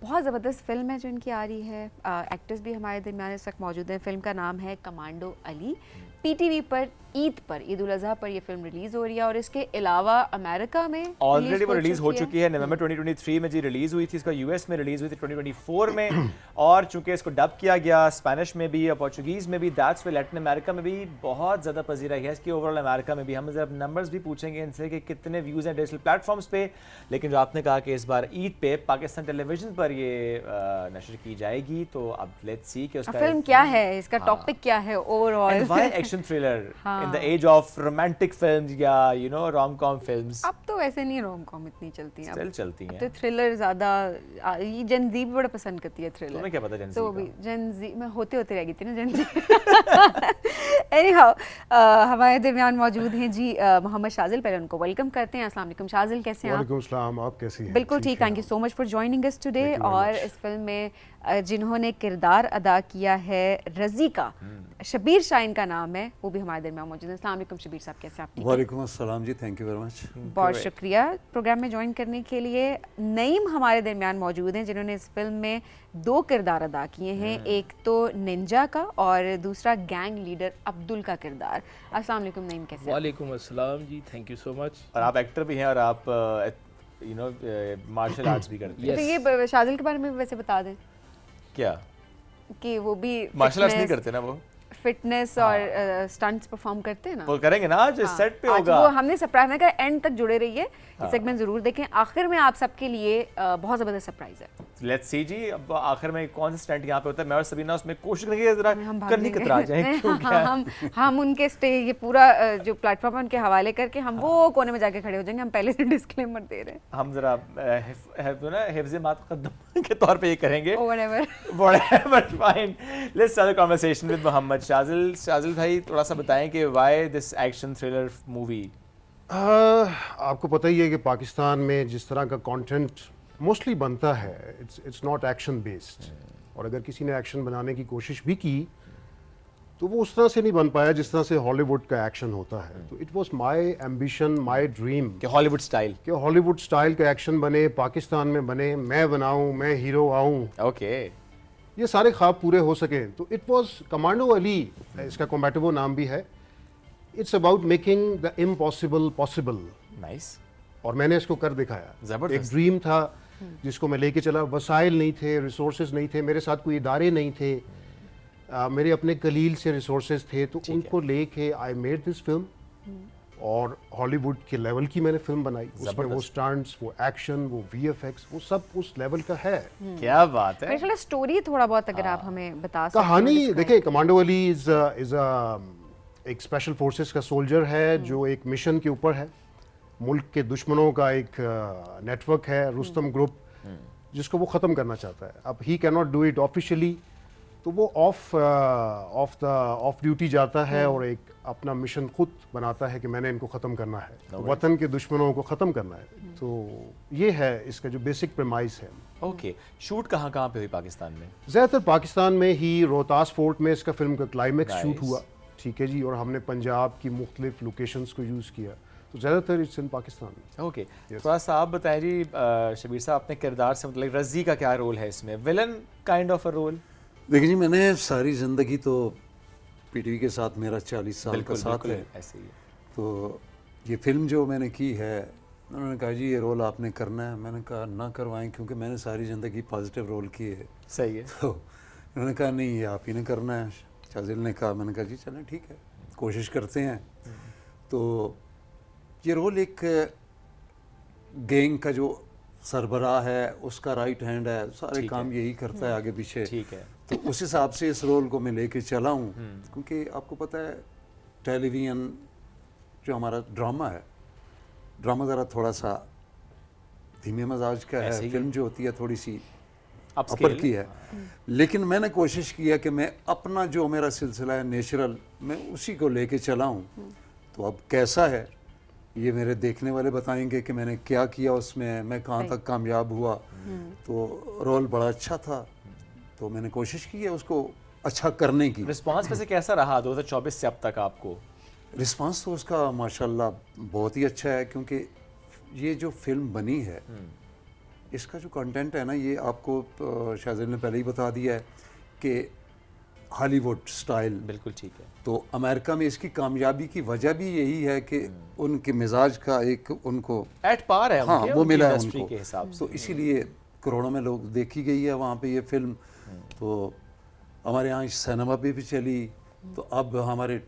बहुत ज़बरदस्त फ़िल्म है जो इनकी आ रही है। एक्टर्स भी हमारे दरमियान इस वक्त मौजूद हैं। फ़िल्म का नाम है कमांडो अली। पीटीवी पर ईद उल अज़हा पर ये फिल्म रिलीज़ हो रही है और इसके अलावा अमेरिका में ऑलरेडी वो रिलीज़ हो चुकी है। नवंबर 2023 में जी रिलीज़ हुई थी। इसका यूएस में रिलीज़ हुई थी 2024 में, और चूंकि इसको डब किया गया स्पेनिश में भी और पोर्चुगीज़ में भी, दैट्स वे लैटिन अमेरिका में भी बहुत ज़्यादा पजीरा है इसकी। ओवरऑल अमेरिका में भी हम जब नंबर्स भी पूछेंगे इनसे कि कितने व्यूज़ हैं डिजिटल प्लेटफॉर्म्स पे, लेकिन जो आपने कहा कि इस बार ईद पे पाकिस्तान टेलीविजन पर ये नशर की जाएगी, तो अब लेट्स सी कि उसका फिल्म क्या है, इसका टॉपिक क्या है overall. Why action thriller in the age of romantic films या you know rom com films. अब तो वैसे नहीं रोम कॉम इतनी चलती हैं, स्टिल चलती हैं। तो थ्रिलर ज़्यादा ये जेन ज़ी भी बड़ा पसंद करती है थ्रिलर। तुम्हें क्या पता जेन ज़ी तो का? भी जेन ज़ी में होते रह गई थी ना जेन ज़ी। एनीहाउ हमारे दरमियान मौजूद हैं जी मोहम्मद शाज़िल। पहले उनको वेलकम करते हैं। अस्सलाम वालेकुम शाज़िल, कैसे हैं आप? वालेकुम सलाम, आप कैसी हैं? बिल्कुल ठीक, thank you so much for joining us today. और इस फिल्म में जिन्होंने किरदार अदा किया है रज़ी का, शबीर शाहीन का नाम है, वो भी हमारे दरमियान मौजूद हैं। अस्सलाम वालेकुम शबीर साहब, कैसे आप? ठीक हैं? वालेकुम अस्सलाम जी, थैंक यू वेरी मच। बहुत शुक्रिया प्रोग्राम में ज्वाइन करने के लिए। नईम हमारे दरमियान मौजूद हैं जिन्होंने इस फिल्म में 2 किरदार अदा किए हैं, एक तो निंजा का और दूसरा गैंग लीडर अब्दुल का किरदार। अस्सलाम वालेकुम नईम, कैसे हैं? वालेकुम अस्सलाम जी, थैंक यू सो मच। और आप एक्टर भी हैं और आप यू नो मार्शल आर्ट्स भी करते हैं। तो ये शाज़िल के बारे में वैसे बता दें क्या कि वो भी मार्शल आर्ट्स नहीं करते ना वो? फिटनेस और स्टंट्स परफॉर्म करते हैं ना, वो करेंगे ना आज सेट पे आज होगा। वो हमने सरप्राइज में कहा एंड तक जुड़े रहिए, सेगमेंट जरूर देखें। आखिर में आप सबके लिए बहुत ज़बरदस्त सरप्राइज है। लेट्स सी जी, अब आखिर में कौन सा स्टंट यहाँ पे होता है। मैं और सबीना उसमें कोशिश करेंगे जरा हम भाग करनी लेंगे। कतरा जाएं। हम उनके स्टे ये पूरा जो प्लेटफॉर्म है उनके हवाले करके हम वो कोने में जाके खड़े हो जाएंगे। हम पहले से डिस्क्लेमर दे रहे हैं। हम जरा हिफ्ज़ मुक़द्दम के तौर पे ये करेंगे। Whatever Whatever, fine. Let's start the conversation with Mohammad Shazil. Shazil भाई थोड़ा सा बताएं कि why this action thriller movie? आपको पता ही है कि पाकिस्तान में जिस तरह का कंटेंट मोस्टली बनता है, इट्स नॉट एक्शन बेस्ड। और अगर किसी ने एक्शन बनाने की कोशिश भी की तो वो उस तरह से नहीं बन पाया जिस तरह से हॉलीवुड का एक्शन होता है। तो it was my ambition, my dream कि हॉलीवुड स्टाइल। कि हॉलीवुड स्टाइल का एक्शन बने, पाकिस्तान में बने, मैं बनाऊं, मैं हीरो आऊं, ओके ये सारे ख्वाब पूरे हो सके। तो इट वाज कमांडो अली, इसका कॉम्बैटिवो नाम भी है। It's about making the impossible possible. Nice. और मैंने इसको कर दिखाया। जबरदस्त। एक ड्रीम था जिसको मैं लेके चला। वसाइल नहीं थे, रिसोर्सेज नहीं थे, मेरे साथ कोई इदारे नहीं थे, मेरे अपने कलील से रिसोर्सेज थे, तो उनको लेके आई मेड दिस फिल्म। और हॉलीवुड के लेवल की मैंने फिल्म बनाई। उसमें वो स्टंट्स, वो एक्शन, वो वीएफएक्स, वो सब उस लेवल का है। क्या बात है। मेरे ख्याल स्टोरी थोड़ा बहुत अगर आप हमें बता सकते हो। कहानी देखिए, कमांडो अली इज एक स्पेशल फोर्सेस का सोल्जर है जो एक मिशन के ऊपर है। मुल्क के दुश्मनों का एक नेटवर्क है, रुस्तम ग्रुप, जिसको वो ख़त्म करना चाहता है। अब he can not do it officially, तो वो ऑफ ड्यूटी जाता है और एक अपना मिशन खुद बनाता है कि मैंने इनको ख़त्म करना है, तो वतन के दुश्मनों को ख़त्म करना है। तो ये है इसका जो बेसिक प्रेमाइस है। ओके, शूट कहाँ कहाँ पे हुई पाकिस्तान में? ज़्यादातर पाकिस्तान में ही, रोहतास फोर्ट में इसका फिल्म का क्लाइमेक्स शूट Nice. हुआ, ठीक है जी। और हमने पंजाब की मुख्तलिफ लोकेशंस को यूज़ किया, तो ज़्यादातर इट्स इन पाकिस्तान। ओके, थोड़ा सा आप बताएं जी शबीर साहब, अपने किरदार से मतलब रज़ी का क्या रोल है इसमें? Villain kind of a role? देखिए जी, मैंने सारी ज़िंदगी तो पीटीवी के साथ मेरा 40 साल का साथ है, ऐसे ही। तो ये फिल्म जो मैंने की है, उन्होंने कहा जी ये रोल आपने करना है। मैंने कहा ना करवाएं, क्योंकि मैंने सारी ज़िंदगी पॉजिटिव रोल किए है। सही है। तो उन्होंने कहा नहीं, ये आप ही ने करना है। शाज़िल ने कहा, मैंने कहा जी चलें ठीक है, कोशिश करते हैं। तो ये रोल एक गैंग का जो सरबराह है, उसका राइट हैंड है, सारे काम यही करता है आगे पीछे। ठीक है। तो उस हिसाब से इस रोल को मैं लेके चला हूँ, क्योंकि आपको पता है टेलीविज़न जो हमारा ड्रामा है, ड्रामा ज़रा थोड़ा सा धीमे मजाज का है, फिल्म जो होती है थोड़ी सी अपर की है। लेकिन मैंने कोशिश किया कि मैं अपना जो मेरा सिलसिला है नेचुरल, मैं उसी को लेके चला हूँ। तो अब कैसा है ये मेरे देखने वाले बताएंगे कि मैंने क्या किया उसमें, मैं कहाँ तक कामयाब हुआ। तो रोल बड़ा अच्छा था, तो मैंने कोशिश की है उसको अच्छा करने की। रिस्पांस वैसे कैसा रहा 2024 से अब तक आपको? रिस्पांस तो उसका माशाल्लाह बहुत ही अच्छा है, क्योंकि ये जो फिल्म बनी है इसका जो कंटेंट है ना, ये आपको शाहज़ैन ने पहले ही बता दिया है कि हॉलीवुड स्टाइल। बिल्कुल ठीक है। तो अमेरिका में इसकी कामयाबी की वजह भी यही है कि उनके मिजाज का एक उनको एट पार है हाँ उनके, वो उनकी मिला है इंडस्ट्री उनको के हिसाब से। तो इसीलिए करोड़ों में लोग देखी गई है वहाँ पे ये फिल्म। तो हमारे यहाँ सिनेमा पे भी चली, तो अब हमारे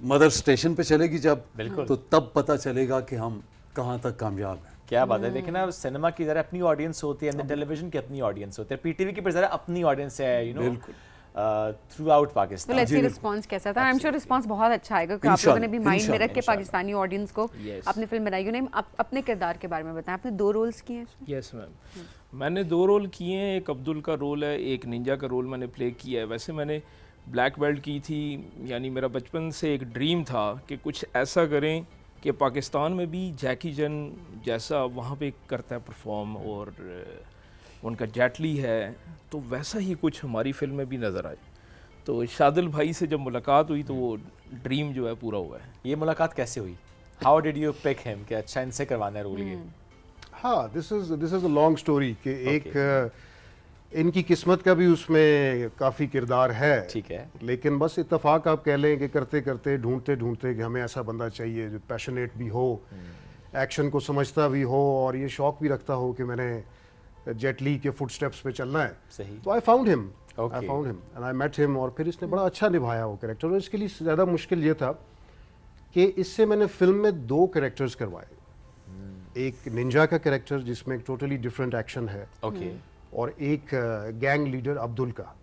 मदर स्टेशन पे चलेगी जब, तो तब पता चलेगा कि हम कहाँ तक कामयाब हैं। क्या बात है। देखिए ना, सिनेमा की ज़रा अपनी ऑडियंस होती है, टेलीविजन की अपनी ऑडियंस होती है, पीटीवी की ज़रा अपनी ऑडियंस है, यू नो, थ्रू आउट तो पाकिस्तान। लेट्स सी रिस्पांस कैसा था। आई एम श्योर रिस्पांस बहुत अच्छा आएगा, क्योंकि आप लोगों ने भी माइंड में रख के पाकिस्तानी ऑडियंस को अपनी फिल्म बनाई। नहीं, अपने किरदार के बारे में बताएं। आपने 2 रोल्स किए हैं इसमें? यस मैम, मैंने 2 रोल किए हैं। एक अब्दुल का रोल है, एक निंजा का रोल मैंने प्ले किया है। वैसे मैंने ब्लैक बेल्ट की थी, यानी मेरा बचपन से एक ड्रीम था कि कुछ ऐसा करें कि पाकिस्तान में भी जैकी चैन जैसा वहाँ पे करता है परफॉर्म, और उनका जेटली है, तो वैसा ही कुछ हमारी फिल्म में भी नज़र आए। तो शादिल भाई से जब मुलाकात हुई तो वो ड्रीम जो है पूरा हुआ है। ये मुलाकात कैसे हुई? How did you pick him कि अच्छा इनसे करवाना है रोल ये? हाँ, this is a long story कि एक इनकी किस्मत का भी उसमें काफ़ी किरदार है। ठीक है। लेकिन बस इत्तेफाक आप कह लें कि करते करते ढूंढते ढूंढते कि हमें ऐसा बंदा चाहिए जो पैशनेट भी हो, एक्शन को समझता भी हो, और ये शौक भी रखता हो कि मैंने जेट ली के फुटस्टेप्स पे चलना है। सही। तो I found him Okay. I found him and I met him, और फिर इसने बड़ा अच्छा निभाया वो कैरेक्टर। और इसके लिए ज़्यादा मुश्किल ये था कि इससे मैंने फिल्म में 2 कैरेक्टर्स करवाए। एक निंजा का कैरेक्टर जिसमें एक टोटली डिफरेंट एक्शन है, ओके। और एक गैंग लीडर अब्दुल का,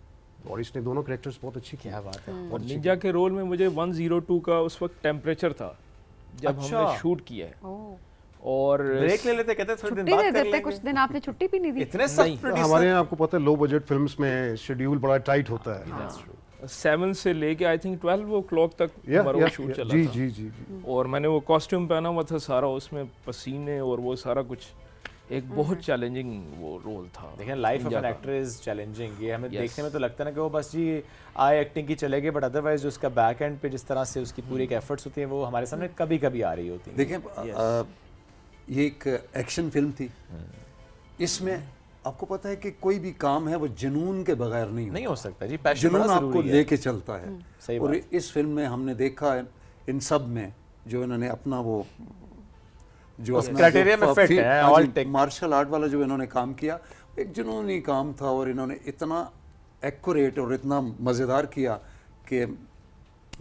और इसने दोनों कैरेक्टर्स बहुत अच्छी किया। क्या बात है। और निंजा के रोल में मुझे 102 का उस वक्त टेम्परेचर था जब अच्छा। हमने शूट किया है। ओह, और ब्रेक ले लेते, कहते थोड़ी दिन छुट्टी बात दे कर देते, लेंगे। कुछ दिन आपने छुट्टी भी नहीं दी। इतने सख्त नहीं। प्रोड्यूसर। हमारे यहाँ आपको पता है लो बजट फिल्म्स में शेड्यूल बड़ा टाइट होता है। 7 से लेके आई थिंक 12 o'clock तक हमारा वो शूट चला जी था। जी जी जी। और मैंने वो कॉस्ट्यूम पहना हुआ था सारा, उसमें पसीने और वो सारा कुछ, एक बहुत चैलेंजिंग वो रोल था। देखिए, लाइफ ऑफ निंजा एन का। Actor is challenging. ये हमें Yes. देखने में तो लगता है ना कि वो बस जी आई एक्टिंग की चलेगी, बट अदरवाइज जो उसका बैक एंड पे जिस तरह से उसकी पूरी एक एफर्ट्स होती हैं वो हमारे सामने कभी कभी आ रही होती हैं। देखिए ये एक एक्शन फिल्म थी, इसमें आपको पता है कि कोई भी काम है वो जुनून के बगैर नहीं हो सकता जी, पैशन जुनून बड़ा आपको ज़रूरी है। लेके चलता है। सही और बात। इस फिल्म में हमने देखा है इन सब में जो इन्होंने अपना वो जो उस criteria में fit है, all tick। मार्शल आर्ट वाला जो इन्होंने काम किया, एक जुनूनी काम था, और इन्होंने इतना एक्यूरेट और इतना मज़ेदार किया कि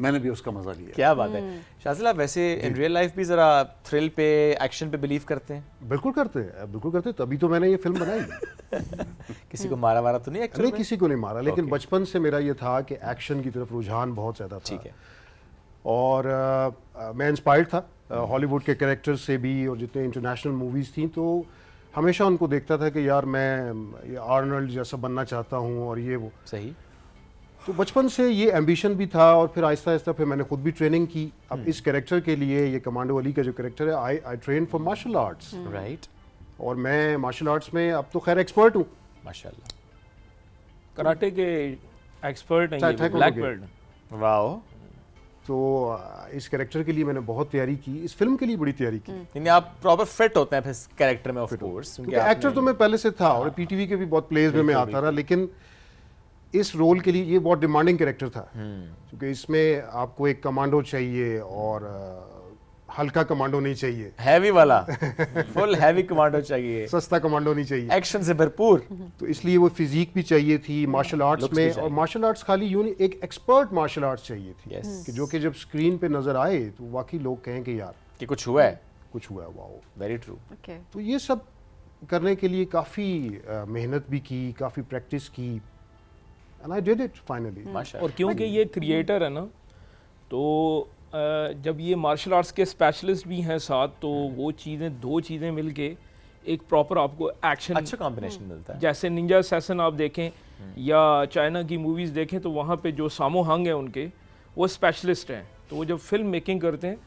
मैंने भी उसका मजा लिया। क्या बात है। शाजिल, आप वैसे इन रियल लाइफ भी जरा थ्रिल पे, एक्शन पे बिलीव करते हैं? बिल्कुल करते हैं, बिल्कुल करते हैं, तभी तो मैंने ये फिल्म बनाई। किसी को मारा वारा तो नहीं एक्चुअली? नहीं, किसी को नहीं मारा, लेकिन Okay. बचपन से मेरा ये था कि एक्शन की तरफ रुझान बहुत ज़्यादा था। ठीक है। और मैं इंस्पायर्ड था हॉलीवुड के कैरेक्टर्स से भी, और जितने इंटरनेशनल मूवीज़ थी तो हमेशा उनको देखता था कि यार मैं ये आर्नल्ड जैसा बनना चाहता हूँ, और ये वो। सही। तो बचपन से ये एम्बिशन भी था, और फिर आहिस्ता आहिस्ता फिर मैंने खुद भी ट्रेनिंग की। अब इस कैरेक्टर के लिए, ये कमांडो अली का जो कैरेक्टर है, I train for martial arts, right. और मैं मार्शल आर्ट्स में अब तो खैर एक्सपर्ट हूँ। माशाल्लाह। कराटे के एक्सपर्ट हैं ये, taekwondo ब्लैक के। बेल्ट। वाह। तो इस कैरेक्टर के लिए मैंने बहुत तैयारी की, इस फिल्म के लिए बड़ी तैयारी की, यानी आप प्रॉपर फिट होते हैं फिर कैरेक्टर में, ऑफ कोर्स, क्योंकि एक्टर तो मैं पहले से था, और पीटीवी के भी बहुत प्लेज में मैं आता रहा, लेकिन इस रोल के लिए ये बहुत डिमांडिंग कैरेक्टर था, क्योंकि इसमें आपको एक कमांडो चाहिए, और हल्का कमांडो नहीं चाहिए, हैवी वाला, फुल हैवी कमांडो चाहिए, सस्ता कमांडो नहीं चाहिए, एक्शन से भरपूर। तो इसलिए वो फिजिक भी चाहिए थी मार्शल आर्ट्स looks भी में, चाहिए। और मार्शल आर्ट्स खाली यूं नहीं, एक एक्सपर्ट मार्शल आर्ट्स चाहिए थी, Yes. कि जो कि जब स्क्रीन पे नजर आए तो वाकई लोग कहें कि यार कि कुछ हुआ है। कुछ हुआ है, वाओ। Very true. ओके। तो ये सब करने के लिए काफ़ी मेहनत भी की, काफ़ी प्रैक्टिस की, and I did it finally. माशाल्लाह। और क्योंकि ये क्रिएटर है ना, तो जब ये मार्शल आर्ट्स के स्पेशलिस्ट भी हैं साथ, तो वो चीज़ें, दो चीज़ें मिलके एक प्रॉपर आपको एक्शन, अच्छा कॉम्बिनेशन मिलता है। जैसे निंजा असैसिन आप देखें या चाइना की मूवीज़ देखें, तो वहाँ पे जो सामो हंग है उनके, वो स्पेशलिस्ट हैं। तो वो जब फिल्म मेकिंग करते हैं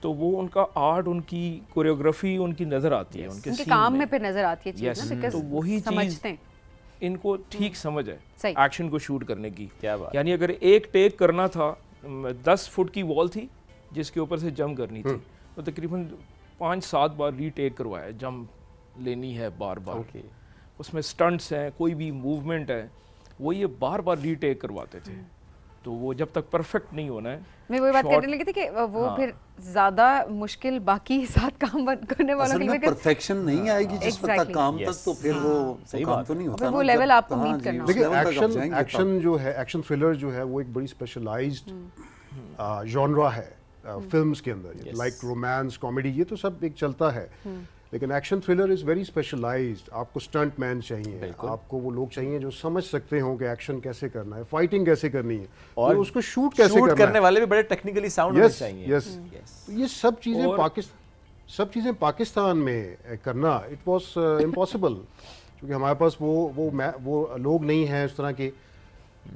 तो वो उनका आर्ट, उनकी कोरियोग्राफी उनकी नज़र आती है उनके उनके scene काम में फिर नजर आती है चीज Yes. ना, because तो वही चीज़ समझते हैं। इनको ठीक समझ है सही। एक्शन को शूट करने की। क्या बात। यानी अगर एक टेक करना था, 10 फुट की वॉल थी जिसके ऊपर से जंप करनी थी, तो तकरीबन 5-7 बार रीटेक करवाया, जंप लेनी है बार बार। ओके। उसमें स्टंट्स हैं, कोई भी मूवमेंट है, वो ये बार बार रीटेक करवाते थे। तो वो जब तक परफेक्ट नहीं होना है, मैं वही बात shot- करने लगी थी कि वो फिर ज्यादा मुश्किल बाकी 7 काम करने वालों असल के में लिए, because परफेक्शन नहीं आएगी जिस वक्त Exactly. तक काम Yes. तक, तो फिर वो सही काम बात तो नहीं होता फिर वो ना, level जब- आपको हाँ meet जी, करना उस देखिए level तक आप एक्शन जाएंगे एक्शन तब। जो है, एक्शन थ्रिलर जो है, वो एक बड़ी स्पेशलाइज्ड जॉनरा है फिल्म्स के अंदर। Yes. लाइक रोमांस, कॉमेडी, ये तो सब एक चलता है, लेकिन action thriller is very specialised. आपको स्टंट मैन चाहिए, आपको वो लोग चाहिए जो समझ सकते हो कि एक्शन कैसे करना है, फाइटिंग कैसे करनी है, और उसको शूट कैसे शूट करना करने है। वाले भी बड़े टेक्निकली साउंड होने यस चाहिए। यस, तो ये सब चीज़ें और- पाकिस्तान में करना इट वाज इम्पॉसिबल, क्योंकि हमारे पास वो लोग नहीं हैं इस तरह के।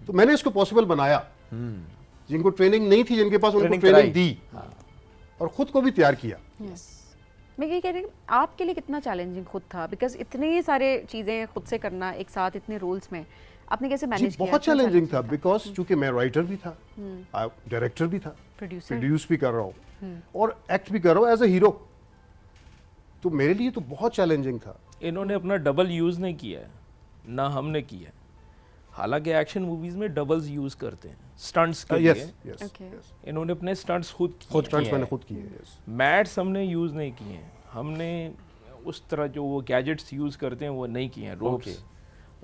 तो मैंने इसको पॉसिबल बनाया, जिनको ट्रेनिंग नहीं थी, जिनके पास उनको ट्रेनिंग ट्रेनिंग कराई। दी, और खुद को भी तैयार किया। मैं ये कह रही हूँ आपके लिए कितना चैलेंजिंग खुद था, बिकॉज इतनी सारे चीजें खुद से करना एक साथ इतने रोल्स में, आपने कैसे जी मैनेज किया? बहुत चैलेंजिंग था, बिकॉज चूंकि मैं राइटर भी था, डायरेक्टर भी था, प्रोड्यूसर प्रोड्यूस भी कर रहा हूँ और एक्ट भी कर रहा हूँ एज ए हीरो, तो मेरे लिए तो बहुत चैलेंजिंग था। इन्होंने अपना डबल यूज़ नहीं किया है, ना हमने किया है। हालांकि एक्शन मूवीज़ में डबल्स यूज़ करते हैं स्टंट्स के यस लिए। Yes, Okay. इन्होंने अपने स्टंट्स खुद किए खुद हैं। स्टंट्स किए मैंने हैं। खुद किए, यस। मैट्स हमने यूज़ नहीं किए हैं, हमने उस तरह जो वो गैजेट्स यूज़ करते हैं वो नहीं किए हैं, रोप्स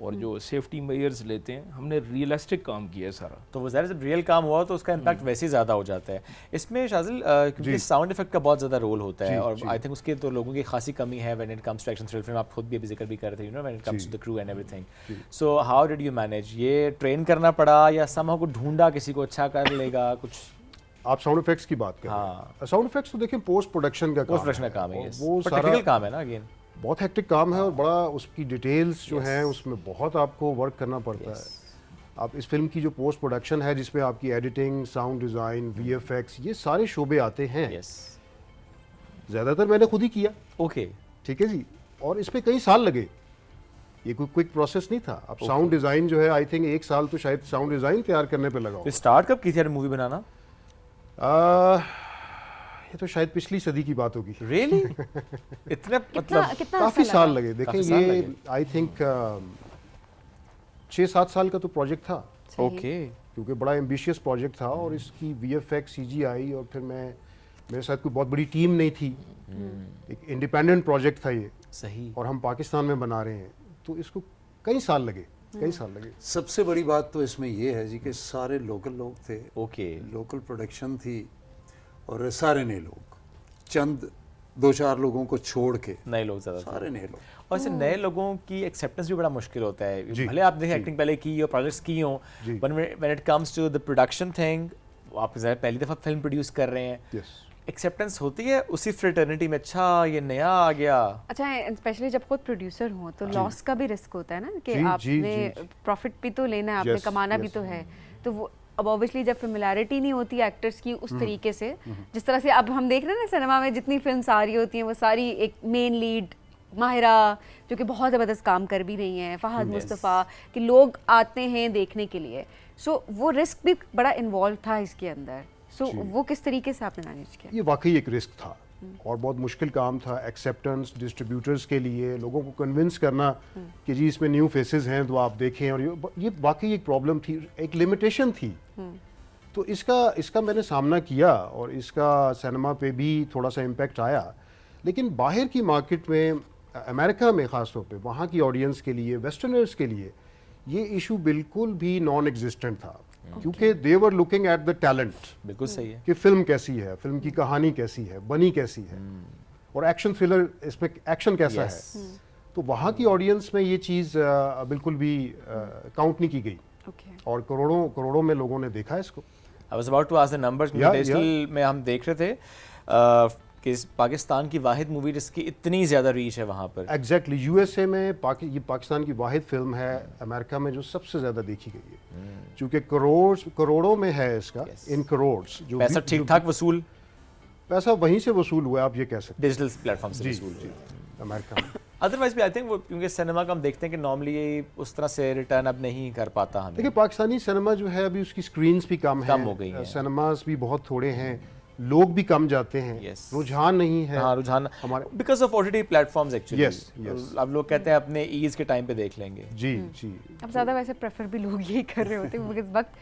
और जो सेफ्टी मेजर्स लेते हैं, हमने रियलिस्टिक काम किया है सारा। तो वो ज़ाहिर जब रियल काम हुआ तो उसका इम्पैक्ट वैसे ही ज़्यादा हो जाता है। इसमें शाजिल क्योंकि साउंड इफेक्ट का बहुत ज़्यादा रोल होता है, जी, और जी। आई थिंक उसकी तो लोगों की खासी कमी है when it comes to action thriller film. आप खुद भी अभी जिक्र भी कर रहे थे, you know, when it comes to the crew and everything. So how did you manage? ये ट्रेन करना पड़ा या समहाउ को ढूंढा किसी को अच्छा कर लेगा कुछ? आप साउंड इफेक्ट्स की बात कर रहे हैं। साउंड इफेक्ट्स तो देखिए पोस्ट प्रोडक्शन का पोस्ट प्रोडक्शन का काम है, और yes. वो पर सारा टेक्निकल काम है ना, अगेन बहुत हेक्टिक काम है, और बड़ा उसकी डिटेल्स जो हैं उसमें बहुत आपको वर्क करना पड़ता है। आप इस फिल्म की जो पोस्ट प्रोडक्शन है, जिसमें आपकी एडिटिंग, साउंड डिज़ाइन, वीएफएक्स, ये सारे शोबे आते हैं, यस। ज़्यादातर मैंने खुद ही किया, ओके। ठीक है जी, और इस पे कई साल लगे। ये कोई क्विक प्रोसेस नहीं था। अब साउंड डिज़ाइन जो है, आई थिंक 1 साल तो शायद साउंड डिज़ाइन तैयार करने पे लगा तो होगा। स्टार्ट कब की थी मूवी बनाना? ये तो शायद पिछली सदी की बात होगी। रियली? इतने कितना मतलब कितना काफ़ी अर्सा साल लगा? लगे। देखें काफ़ी साल ये लगे। आई थिंक 6-7 साल का तो प्रोजेक्ट था, सही। ओके। क्योंकि बड़ा एम्बिशियस प्रोजेक्ट था, और इसकी वीएफएक्स, सीजीआई, और फिर मेरे साथ कोई बहुत बड़ी टीम नहीं थी, एक इंडिपेंडेंट प्रोजेक्ट था ये, सही। और हम पाकिस्तान में बना रहे हैं, तो इसको कई साल लगे, कई साल लगे। सबसे बड़ी बात तो इसमें ये है जी कि सारे लोकल लोग थे, ओके। लोकल प्रोडक्शन थी, और सारे नए लोग, चंद 2-4 लोगों को छोड़ के नए लोग ज़्यादा थे। सारे नए लोग। और ऐसे नए लोगों की एक्सेप्टेंस भी बड़ा मुश्किल होता है। जी, भले आप देखें एक्टिंग पहले की और प्रोजेक्ट्स की हों, जी। When it comes to the production thing, आप पहली दफ़ा फिल्म प्रोड्यूस कर रहे हैं, यस, एक्सेप्टेंस होती है उसी फ्रेटर्निटी में, अच्छा ये नया आ गया। अच्छा, स्पेशली जब खुद प्रोड्यूसर हो तो लॉस का भी रिस्क होता है ना, कि जी, जी, आपने जी। प्रॉफिट भी तो लेना है, आपने Yes, कमाना भी yes. तो है, तो वो अब ऑब्वियसली जब फेमिलियरिटी नहीं होती एक्टर्स की उस तरीके से, जिस तरह से अब हम देख रहे हैं ना सिनेमा में जितनी फिल्म्स आ रही होती हैं, वो सारी एक मेन लीड माहिरा जो कि बहुत ज़बरदस्त काम कर भी रही हैं, फहद मुस्तफ़ा, कि लोग आते हैं देखने के लिए, सो वो रिस्क भी बड़ा इन्वॉल्व था इसके अंदर। सो वो किस तरीके से आपने मैनेज किया? ये वाकई एक रिस्क था, और बहुत मुश्किल काम था। एक्सेप्टेंस डिस्ट्रीब्यूटर्स के लिए, लोगों को कन्विंस करना कि जी इसमें न्यू फेसेस हैं तो आप देखें, और ये वाकई एक प्रॉब्लम थी, एक लिमिटेशन थी। तो इसका मैंने सामना किया, और इसका सिनेमा पे भी थोड़ा सा इम्पेक्ट आया, लेकिन बाहर की मार्केट में, अमेरिका में ख़ास तौर पे, वहाँ की ऑडियंस के लिए, वेस्टर्नर्स के लिए ये इशू बिल्कुल भी नॉन एग्जिस्टेंट था, क्योंकि they were looking at the talent, बिल्कुल सही है। कि फिल्म कैसी है, फिल्म की कहानी कैसी है, बनी कैसी है, और एक्शन थ्रिलर, इसमें एक्शन कैसा Yes. है। तो वहाँ की ऑडियंस में ये चीज़ बिल्कुल भी काउंट नहीं की गई, ओके और करोड़ों करोड़ों में लोगों ने देखा इसको। I was about to ask the numbers. Yeah, digital में हम देख रहे थे कि इस पाकिस्तान की वाहिद मूवी जिसकी इतनी ज़्यादा रीच है वहाँ पर। एग्जैक्टली यूएसए में ये पाकिस्तान की वाहिद फिल्म है अमेरिका में जो सबसे ज़्यादा देखी गई है, क्योंकि करोड़ों में है इसका, इन करोड्स जो पैसा भी- ठीक ठाक वसूल पैसा वहीं से वसूल हुआ, आप ये कह सकते डिजिटल प्लेटफॉर्म से हैं। वसूल जी हुआ। अमेरिका में अदरवाइज भी आई थिंक वो क्योंकि सिनेमा का हम देखते हैं कि नॉर्मली ये उस तरह से रिटर्न अब नहीं कर पाता हमें। देखिए पाकिस्तानी सिनेमा जो है अभी उसकी स्क्रीन्स भी कम हो गई हैं। सिनेमास भी बहुत थोड़े हैं, लोग भी कम जाते हैं, Yes. रुझान नहीं है। हाँ, रुझान हमारे because of OTT platforms actually. Yes, yes. अब लोग कहते हैं अपने ईज के टाइम पे देख लेंगे। जी जी अब ज़्यादा वैसे प्रेफर भी लोग यही कर रहे होते हैं क्योंकि इस वक्त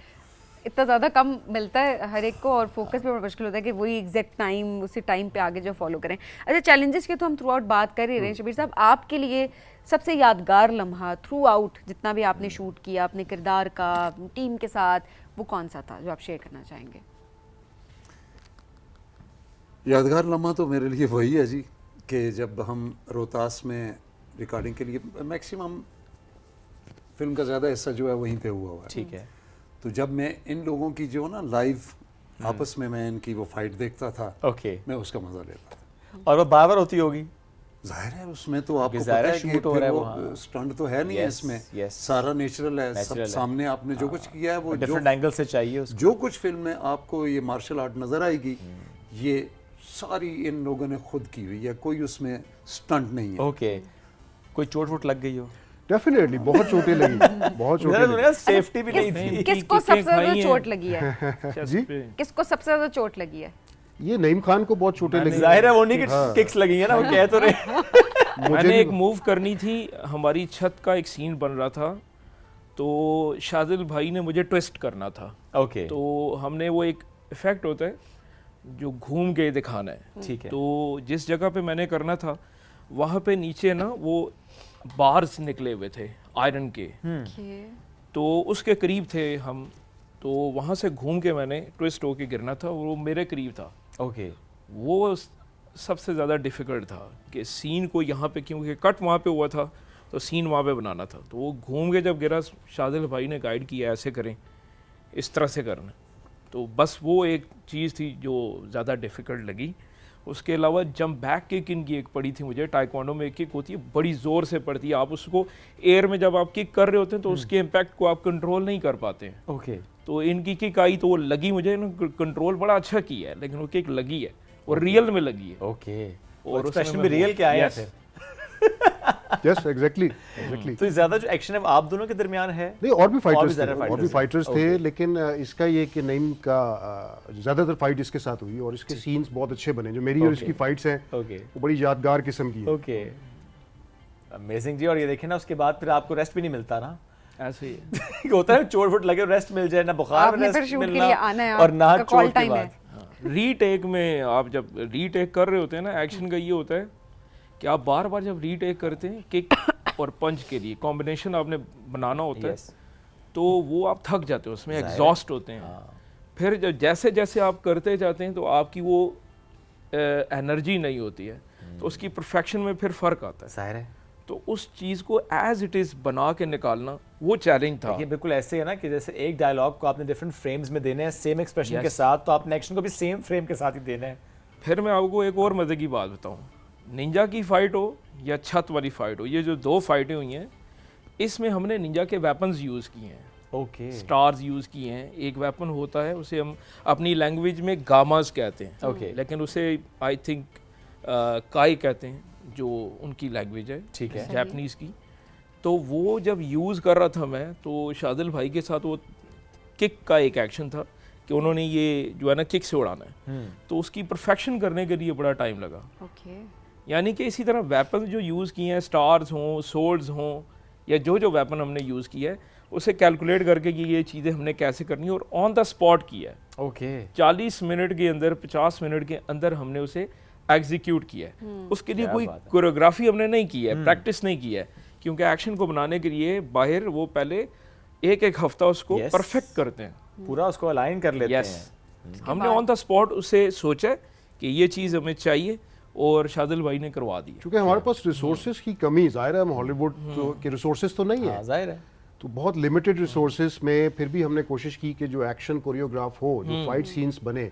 इतना ज़्यादा कम मिलता है हर एक को, और फोकस भी बड़ा मुश्किल होता है कि वही एग्जैक्ट टाइम उसी टाइम पे आगे जो फॉलो करें। अच्छा, चैलेंजेस की तो हम थ्रू आउट बात कर ही रहे हैं शबीर साहब, आपके लिए सबसे यादगार लम्हा थ्रू आउट जितना भी आपने शूट किया अपने किरदार का टीम के साथ, वो कौन सा था जो आप शेयर करना चाहेंगे? यादगार लम्हा तो मेरे लिए वही है जी कि जब हम रोहतास में रिकॉर्डिंग के लिए, मैक्सिमम फिल्म का ज़्यादा हिस्सा जो है वहीं पे हुआ है। ठीक है। तो जब मैं इन लोगों की जो ना लाइव आपस में मैं इनकी वो फाइट देखता था, ओके। मैं उसका मज़ा लेता था। और वो बार होती होगी। जाहिर है उसमें तो आपको जाहिर पता है है कि shoot हो फिर रहा है वो वहाँ। स्टंट तो है नहीं है Yes, इसमें, yes. सारा नेचुरल है, सब Natural है। सामने आपने जो कुछ किया है वो जो डिफरेंट एंगल से चाहिए उसको। जो कुछ फिल्म में आपको ये मार्शल आर्ट नजर आएगी, ये सारी इन लोगों ने खुद की हुई है, कोई उसमें स्टंट नहीं है। ओके। कोई चोट वोट लग गई हो? डेफिनेटली बहुत चोटें लगी, बहुत चोटें लगी। सेफ्टी भी नहीं थी। किसको सबसे ज़्यादा चोट लगी है? जी किसको सबसे ज़्यादा चोट लगी है? ये नईम खान को बहुत चोटें लगी। जाहिर है वो नहीं कि किक्स लगी है ना, वो कह तो रहे। मैंने एक मूव करनी थी, हमारी छत का एक सीन बन रहा था, तो शादिल भाई ने मुझे ट्विस्ट करना था। ओके। तो हमने वो एक इफेक्ट होता है जो घूम के दिखाना है, ठीक है। तो जिस जगह पे मैंने करना था वहाँ पे नीचे ना वो बार्स निकले हुए थे आयरन के, तो उसके करीब थे हम, तो वहाँ से घूम के मैंने ट्विस्ट होके गिरना था, वो मेरे करीब था। ओके। वो सबसे ज़्यादा डिफ़िकल्ट था कि सीन को यहाँ पे, क्योंकि कट वहाँ पे हुआ था तो सीन वहाँ पे बनाना था, तो वो घूम के जब गिरा, शादिल भाई ने गाइड किया ऐसे करें, इस तरह से करना, तो बस वो एक चीज़ थी जो ज़्यादा डिफ़िकल्ट लगी। उसके अलावा जंप बैक किक इनकी एक पड़ी थी मुझे, टाइक्वांडो में एक किक होती है, बड़ी ज़ोर से पड़ती है, आप उसको एयर में जब आप किक कर रहे होते हैं तो उसके इम्पैक्ट को आप कंट्रोल नहीं कर पाते हैं। ओके। तो इनकी किक आई तो वो लगी मुझे, कंट्रोल बड़ा अच्छा किया है, लेकिन वो किक लगी है और रियल में लगी है। ओके। और और उसमें एक्सप्रेशन मैं भी रियल के आए हैं Yes. फिर। Yes exactly. तो ज्यादा जो एक्शन है वो आप दोनों के दरमियान है? नहीं, और भी फाइटर्स ज़्यादा थे, और भी fighters फाइटर्स हैं। थे, Okay. लेकिन इसका ये कि नईम का ज़्यादातर फाइट इसके साथ हुई और इसके सीन्स बहुत अच्छे बने, जो मेरी और इसकी फाइट्स हैं ओके। वो बड़ी यादगार किस्म की है। ओके। अमेजिंग जी। और ये देखिए ना, उसके बाद फिर आपको रेस्ट भी नहीं मिलता ना। ऐसे ही है। होता है चोट वोट लगे रेस्ट मिल जाए ना, बुखार में आपने फिर रेस्ट शूट के मिलना लिए आना है, और ना आपका कॉल चोट के टाइम है। बाद। रीटेक में आप जब रीटेक कर रहे होते हैं ना, एक्शन का ये होता है कि आप बार बार जब रीटेक करते हैं किक और पंच के लिए कॉम्बिनेशन आपने बनाना होता है, Yes. तो वो आप थक जाते हो उसमें, एग्जॉस्ट होते हैं। फिर जब जैसे जैसे आप करते जाते हैं तो आपकी वो एनर्जी नहीं होती है, तो उसकी परफेक्शन में फिर फ़र्क आता है। जाहिर है। तो उस चीज़ को एज इट इज़ बना के निकालना वो चैलेंज था। ये बिल्कुल ऐसे है ना कि जैसे एक डायलॉग को आपने डिफरेंट फ्रेम्स में देना है सेम एक्सप्रेशन Yes. के साथ, तो आपने एक्शन को भी सेम फ्रेम के साथ ही देना है। फिर मैं आपको एक और मज़े की बात बताऊं, निंजा की फ़ाइट हो या छत वाली फ़ाइट हो, ये जो दो फाइटें हुई हैं, इसमें हमने निंजा के वेपन्स यूज़ किए हैं, ओके। स्टार्स यूज़ किए हैं। एक वेपन होता है, उसे हम अपनी लैंग्वेज में गामास कहते हैं, Okay. लेकिन उसे आई थिंक काई कहते हैं, जो उनकी लैंग्वेज है, ठीक है। जापानीज़ की। तो वो जब यूज़ कर रहा था मैं, तो शादिल भाई के साथ वो किक का एक एक्शन था कि उन्होंने ये जो है ना किक से उड़ाना है, तो उसकी परफेक्शन करने के लिए बड़ा टाइम लगा। ओके। यानी कि इसी तरह वेपन जो यूज़ किए हैं, स्टार्स हों, सोल्ड्स हों, या जो जो वेपन हमने यूज़ किया है, उसे कैलकुलेट करके कि ये चीज़ें हमने कैसे करनी है, और ऑन द स्पॉट किया है। ओके। 40 मिनट के अंदर, 50 मिनट के अंदर हमने उसे एग्जीक्यूट किया है। उसके लिए क्या कोई बात है। कोरियोग्राफी हमने नहीं की है, प्रैक्टिस नहीं की है, क्योंकि एक्शन को बनाने के लिए बाहर वो पहले एक एक हफ्ता उसको Yes. परफेक्ट करते हैं। पूरा उसको अलाइन कर लेते यस, हैं। हमने ऑन द स्पॉट उसे सोचा कि ये चीज़ हमें चाहिए, और शादिल भाई ने करवा दिया। क्योंकि हमारे पास रिसोर्सेज की कमी, ज़ाहिर है हम हॉलीवुड के रिसोर्सेज तो नहीं है, हाँ जाहिर है। तो बहुत लिमिटेड रिसोर्सेज में फिर भी हमने कोशिश की कि जो एक्शन कोरियोग्राफ हो, जो फाइट सीन्स बने,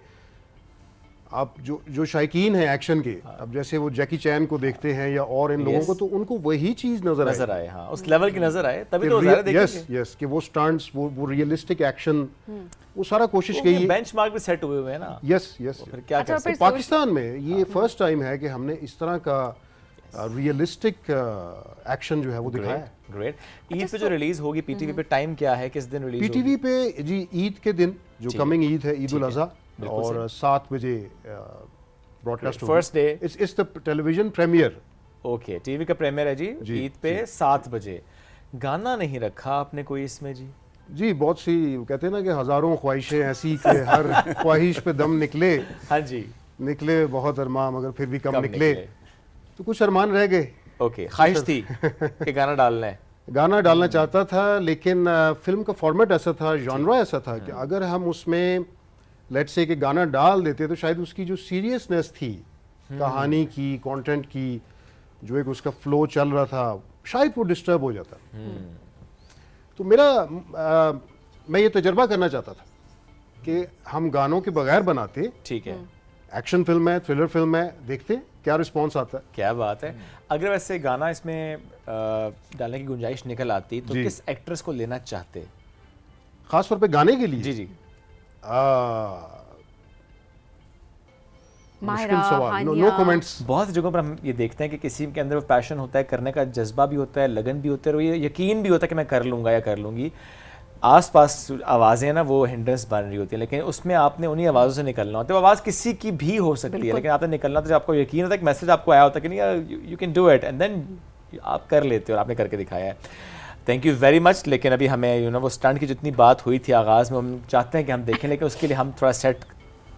आप जो शायकीन हैं एक्शन के, अब जैसे वो जैकी चैन को देखते हैं या और इन लोगों को, तो उनको वही चीज़ नज़र आए, हाँ उस लेवल की नजर आए, तभी तो ज़ाहिर देखेंगे। यस कि वो स्टंट्स, वो रियलिस्टिक एक्शन, वो सारा कोशिश की है। बेंचमार्क भी सेट हुए हुए हैं ना। Yes yes. फिर क्या अच्छा, कर फिर सकते पाकिस्तान में ये फर्स्ट टाइम है कि हमने इस तरह का रियलिस्टिक एक्शन जो है वो दिखाया है। ग्रेट। ईद पे जो रिलीज होगी पीटीवी पे, टाइम क्या है, किस दिन रिलीज होगी? पीटीवी पे जी ईद के दिन, जो कमिंग ईद है, ईद उल अज़हा, और 7 बजे ब्रॉडकास्ट होगी। First day it's the television premiere. Okay, TV का प्रीमियर है जी ईद पे 7 बजे। गाना नहीं रखा आपने कोई इसमें जी? जी बहुत सी, कहते हैं ना कि हजारों ख्वाहिशें ऐसी कि हर ख्वाहिश पे दम निकले। हाँ जी। निकले बहुत अरमान मगर फिर भी कम निकले, तो कुछ अरमान रह गए। ओके, ख्वाहिश थी कि गाना डालना है। गाना डालना चाहता था, लेकिन फिल्म का फॉर्मेट ऐसा था, जॉनरा ऐसा था कि अगर हम उसमें लेट्स से कि गाना डाल देते तो शायद उसकी जो सीरियसनेस थी कहानी की, कंटेंट की, जो एक उसका फ्लो चल रहा था, शायद वो डिस्टर्ब हो जाता। तो मैं ये तजर्बा करना चाहता था कि हम गानों के बगैर बनाते, ठीक है, एक्शन फिल्म है, थ्रिलर फिल्म है, देखते क्या रिस्पॉन्स आता है। क्या बात है। अगर वैसे गाना इसमें डालने की गुंजाइश निकल आती तो किस एक्ट्रेस को लेना चाहते? खास तौर पे गाने के लिए? जी जी। मुश्किल सवाल, नो कमेंट्स। बहुत जगहों पर हम ये देखते हैं कि किसी के अंदर वो पैशन होता है, करने का जज्बा भी होता है, लगन भी होता है, और ये यकीन भी होता है कि मैं कर लूँगा या कर लूँगी। आसपास आवाज़ें ना वो हिंड्रेंस बन रही होती है, लेकिन उसमें आपने उन्हीं आवाज़ों से निकलना होता है। वो आवाज़ किसी की भी हो सकती है, लेकिन आपने निकलना तो आपको यकीन होता है, एक मैसेज आपको आया होता है कि नहीं you can do it, and then आप कर लेते हो, और आपने करके दिखाया है। Thank you very much. लेकिन अभी हमें वो स्टंट की जितनी बात हुई थी आगाज़ में, हम चाहते हैं कि हम देखें, लेकिन उसके लिए हम थोड़ा सेट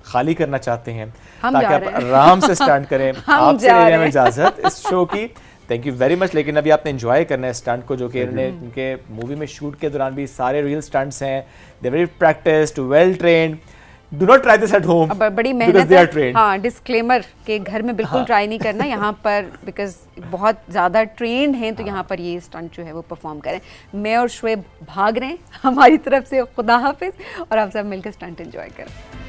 खाली करना चाहते हैं ताकि आप आराम से स्टंट करें। आपसे ले रहे हैं इजाज़त इस शो की। Thank you very much. लेकिन अभी आपने एंजॉय करना है स्टंट को, जो कि उनके मूवी में शूट के दौरान भी सारे रियल स्टंट्स हैं। They very practised, well trained. Do not try this at home, बड़ी मेहनत है। हाँ, डिस्क्लेमर के घर में बिल्कुल ट्राई नहीं करना यहाँ पर, बिकॉज बहुत ज़्यादा ट्रेंड हैं, तो यहाँ पर ये स्टंट जो है वो परफॉर्म करें। मैं और शुएब भाग रहे हैं हमारी तरफ से। खुदा हाफिज़, और आप सब मिलकर स्टंट एंजॉय करें।